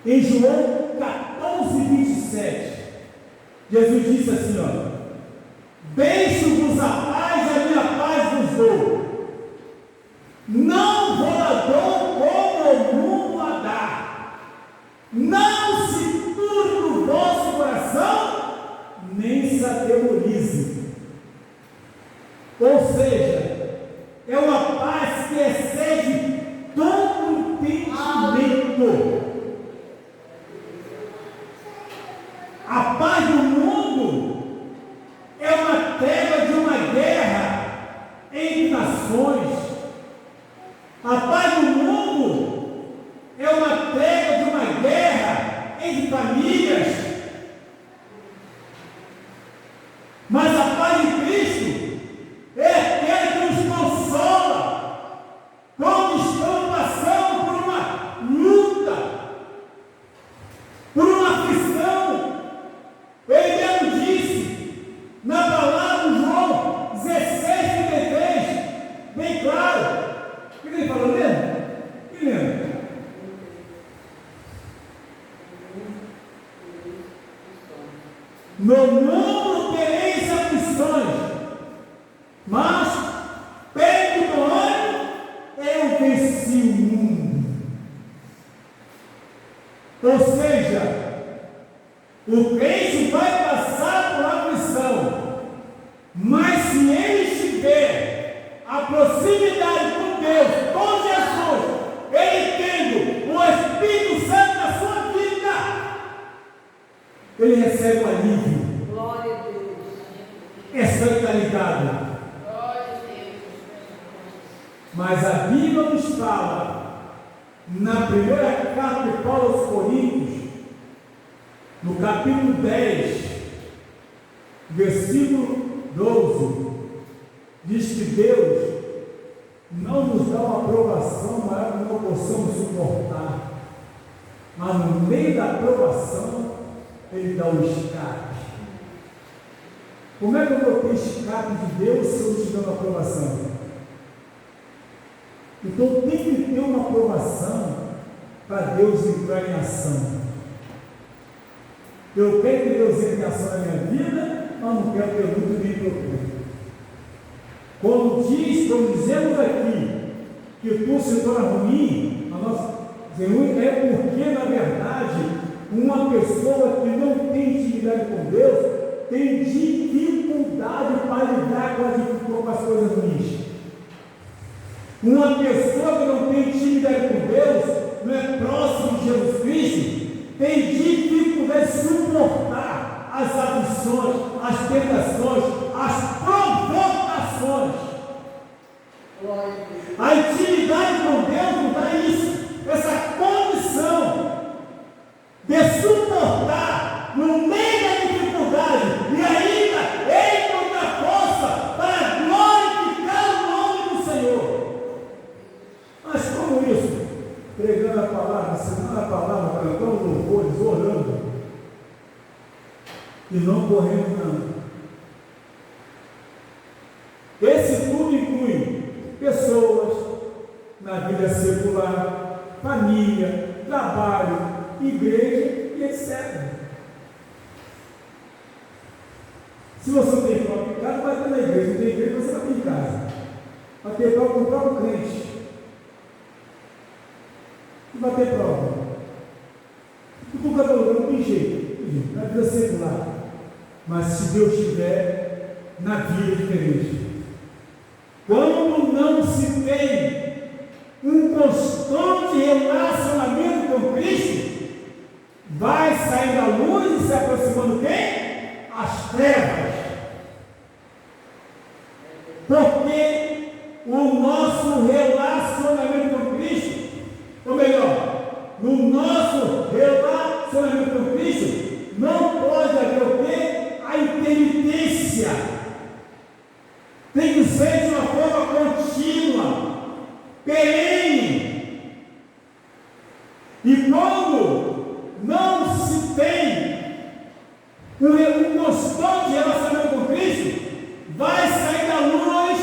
em João 14:27, Jesus disse assim, deixo-vos a paz, a minha paz vos dou. Não vou a dou como o mundo a dá. Não se turbe o vosso coração, nem se atemorize. Ou seja, é uma paz que excede todo entendimento. A paz do mundo é uma trégua de uma guerra entre nações. A paz do mundo é uma trégua de uma guerra entre famílias. Mas a paz de Cristo é aquela que nos consola quando estamos passando por uma luta, por uma aflição. Ele mesmo disse na palavra de João 16:33, bem claro. O que ele falou mesmo? Quem lembra? No mundo tereis aflições, mas perto do ano eu venci o mundo. Ou seja, o crente vai passar por aflição, mas se ele tiver a proximidade com Deus, com Jesus, ele tendo o Espírito Santo na sua vida, ele recebe o alívio. Glória a Deus. É só estar ligado. Glória a Deus. Mas a Bíblia nos fala, na primeira carta de Paulo aos Coríntios, no capítulo 10, versículo 12, diz que Deus não nos dá uma aprovação maior que não possamos suportar, mas no meio da aprovação Ele dá um escape. Como é que eu vou ter escape de Deus se eu não te dou uma aprovação? Então tem que ter uma aprovação para Deus entrar em ação. Eu quero que Deus entre em ação na minha vida, mas não quero ter muito nem problema. Quando dizemos aqui que tudo se torna ruim, a nossa é porque, na verdade, uma pessoa que não tem intimidade com Deus tem dificuldade para lidar com as coisas ruins. Uma pessoa que não tem intimidade com Deus, não é próximo de Jesus Cristo, tem dificuldade de suportar as aflições, as tentações, as provocações. A intimidade com Deus não dá isso, essa condição de suportar no meio da dificuldade e ainda encontrar força para glorificar o nome do Senhor. Mas como isso? Pregando a palavra, correndo, não. Esse tudo inclui pessoas na vida secular, família, trabalho, igreja e etc. Se você não tem próprio em casa, vai ter na igreja. Não tem igreja, você vai ter em casa. Vai ter prova com o próprio crente. E vai ter prova. E por cada lugar não tem jeito. Na vida secular. Mas se Deus estiver na vida diferente. Quando não se tem um constante relacionamento com Cristo, vai sair da luz e se aproximando quem? As trevas. Porque o nosso relacionamento com Cristo, ou melhor, no nosso relacionamento com Cristo, não pode haver o quê? A intermitência. Tem que ser de uma forma contínua, perene. E quando não se tem um constante relacionamento com Cristo, vai sair da luz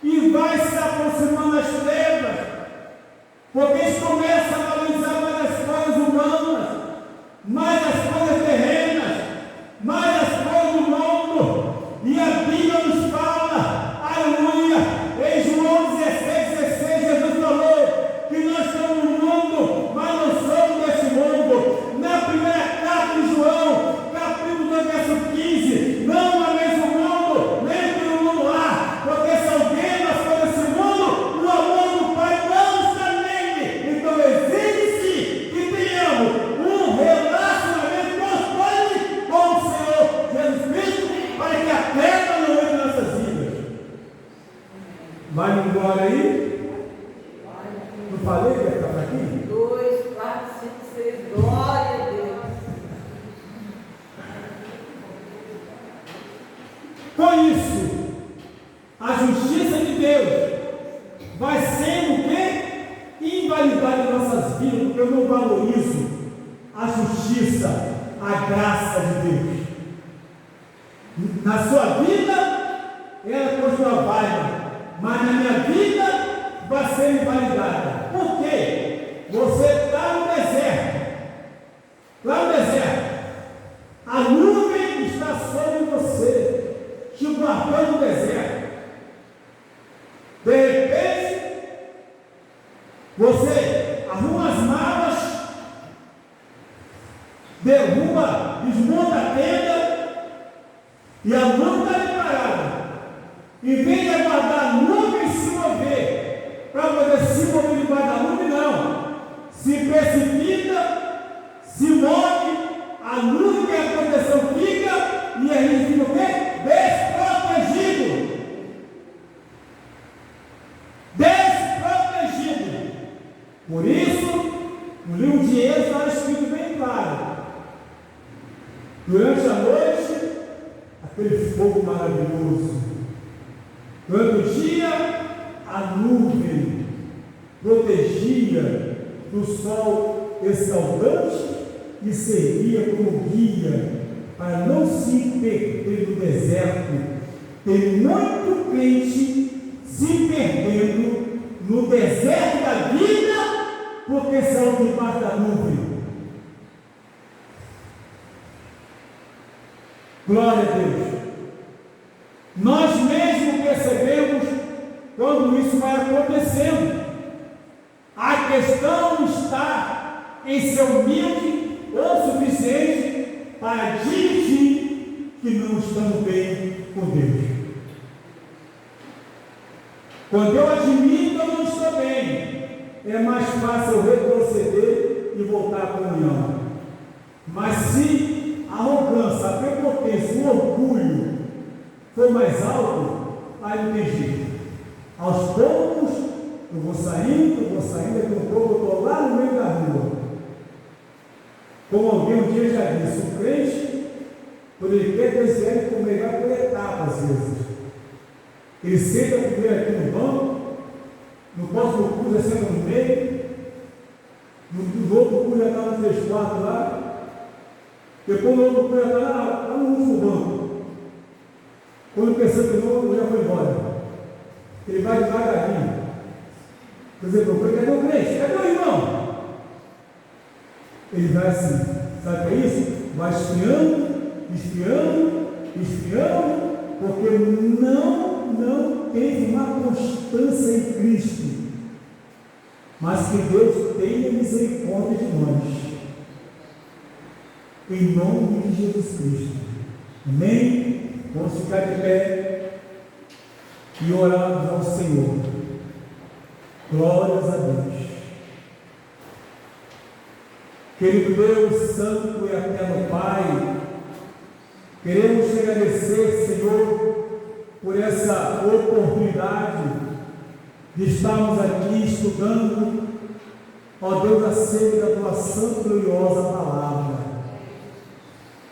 e vai se aproximando das trevas, porque eles começam a valorizar mais as coisas humanas, mais as coisas terrenas, mais as coisas do mundo, e a Bíblia nos fala, aleluia, em João 16, Jesus falou que nós estamos no mundo, mas não somos desse mundo. Na primeira carta de João, capítulo 2, verso 15, não ameis o mundo, nem pelo mundo lá, porque se alguém não for desse mundo, o amor do Pai não está nele. Então exige-se que tenhamos um relacionamento constante com o Senhor Jesus Cristo, para que a pedra não entre em nossas vidas. Vai embora aí? Não falei que ia ficar aqui? 2, 4, 5, 6, glória a Deus. Com isso, a justiça de Deus vai sendo o quê? Invalidada em nossas vidas, porque eu não valorizo a justiça, a graça de Deus. Na sua vida, ela continua válida, mas na minha vida vai ser invalidada. Por quê? Você está no deserto. Lá no deserto, a nuvem está sobre você, te guardando no deserto. De repente, você arruma as malas, derruba, desmonta a tenda, e a nuvem está ali parada. Em vez de aguardar a nuvem se mover, para poder se mover debaixo da nuvem, não. Se precipita, se move, a nuvem e a proteção fica, e a gente fica o quê? Desprotegido. Desprotegido. Por isso, no livro de Êxodo está escrito bem claro. Durante a noite, aquele fogo maravilhoso. Durante o dia, a nuvem protegia do sol escaldante e servia como guia para não se perder no deserto. Tem muito crente se perdendo no deserto da vida porque saiu debaixo da nuvem. Glória a Deus. Nós mesmos percebemos quando isso vai acontecendo. A questão está em ser humilde o suficiente para admitir que não estamos bem com Deus. Quando eu admito que eu não estou bem, é mais fácil eu retroceder e voltar à comunhão. Mas se a arrogância, a prepotência, o orgulho for mais alto, aí não tem jeito. Aos poucos, eu vou saindo, daqui a pouco eu estou lá no meio da rua. Como alguém um dia já disse, o crente, quando ele quer que eles querem comer, vai por etapas às vezes. Ele senta primeiro aqui no banco, no próximo curso já senta no meio, no outro curso já está no 3/4 lá, Depois o outro foi lá no último banco. Quando percebeu que não, já foi embora. Ele vai devagarinho. Por exemplo, cadê o crente? Cadê o irmão? Ele vai assim, sabe o que é isso? Vai esfriando, porque não teve uma constância em Cristo. Mas que Deus tenha misericórdia de nós. Em nome de Jesus Cristo. Amém? Vamos ficar de pé e orarmos ao Senhor. Glórias a Deus. Querido Deus, Santo e Eterno Pai, queremos te agradecer, Senhor, por essa oportunidade de estarmos aqui estudando, ó Deus, acerca da tua santa e gloriosa palavra.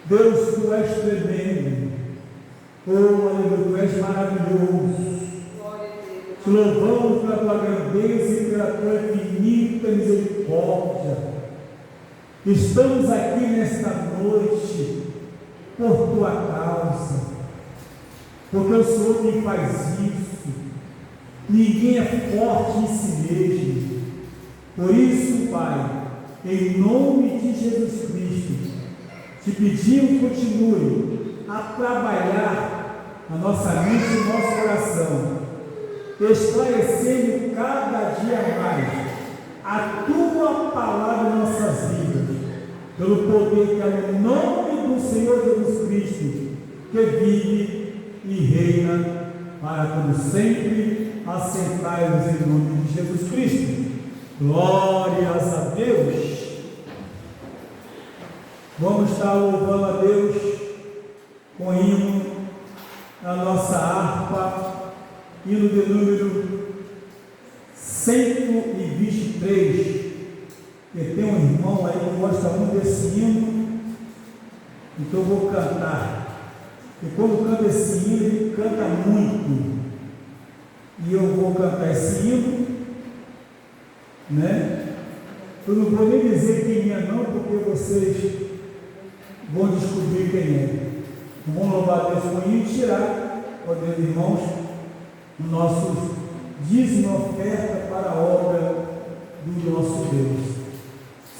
Deus, tu és tremendo, oh, aleluia, tu és maravilhoso. Te louvamos pela tua grandeza e pela tua infinita misericórdia. Estamos aqui nesta noite por tua causa, porque o Senhor me faz isso. Ninguém é forte em si mesmo. Por isso, Pai, em nome de Jesus Cristo, te pedimos, continue a trabalhar na nossa mente e no nosso coração, esclarecendo cada dia mais a tua palavra em nossas vidas, pelo poder que é no nome do Senhor Jesus Cristo, que vive e reina para todo sempre. Assentai-vos em nome de Jesus Cristo. Glórias a Deus. Vamos estar louvando a Deus com hino na nossa harpa, hino de número 123. E tem um irmão aí que gosta muito desse hino, então eu vou cantar. E quando canta esse hino, ele canta muito. E eu vou cantar esse hino, né? Eu não vou nem dizer quem é não, porque vocês vão descobrir quem é. Vamos louvar a Deus com o hino e tirar, ó Deus, irmãos, o nosso dízimo, oferta para a obra do nosso Deus.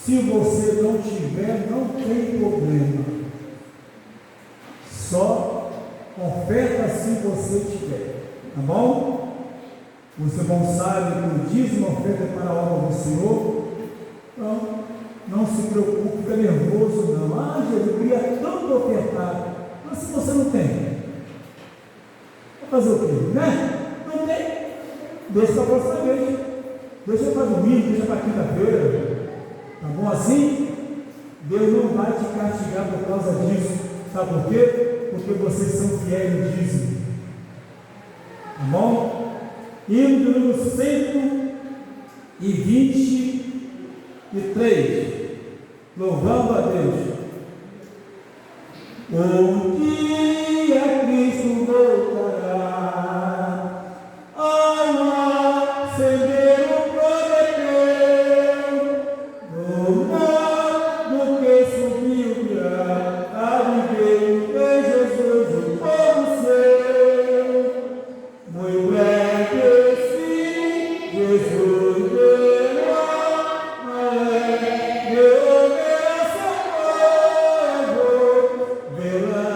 Se você não tiver, não tem problema. Só oferta se você tiver, tá bom? Os irmãos sabem que o dízimo, oferta para a obra do Senhor. Então, não se preocupe, fica nervoso não. Ah, Jesus, eu queria tanto ofertar. Mas se você não tem, vai fazer o quê? Né? Não tem? Deixa para a próxima vez. Deixa para domingo, deixa para quinta-feira. Tá bom assim? Deus não vai te castigar por causa disso. Sabe por quê? Porque vocês são fiéis no dízimo. Tá bom? Hino do número 123. Louvando a Deus. Um dia Cristo voltará, a acender o prometeu, no modo que subiu a viver em Jesus o povo seu. Muito breve sim, Jesus verá, meu coração verá.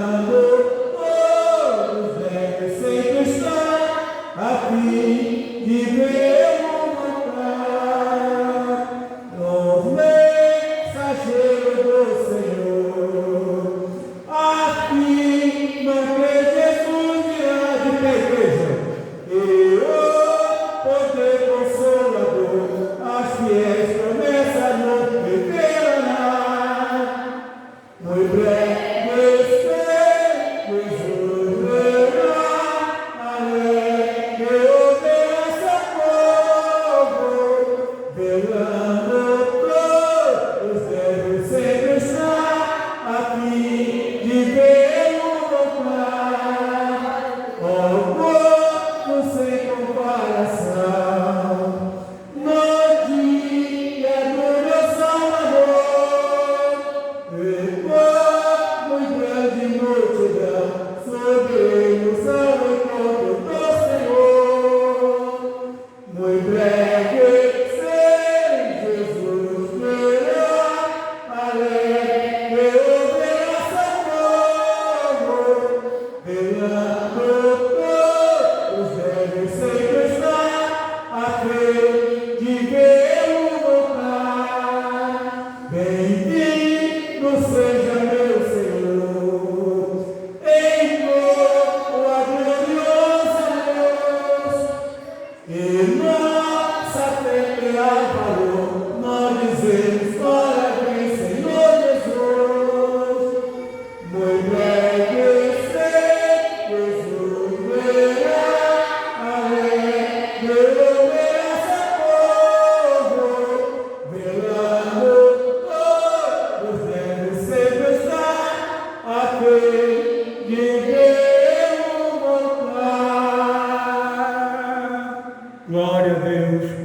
Glória a Deus.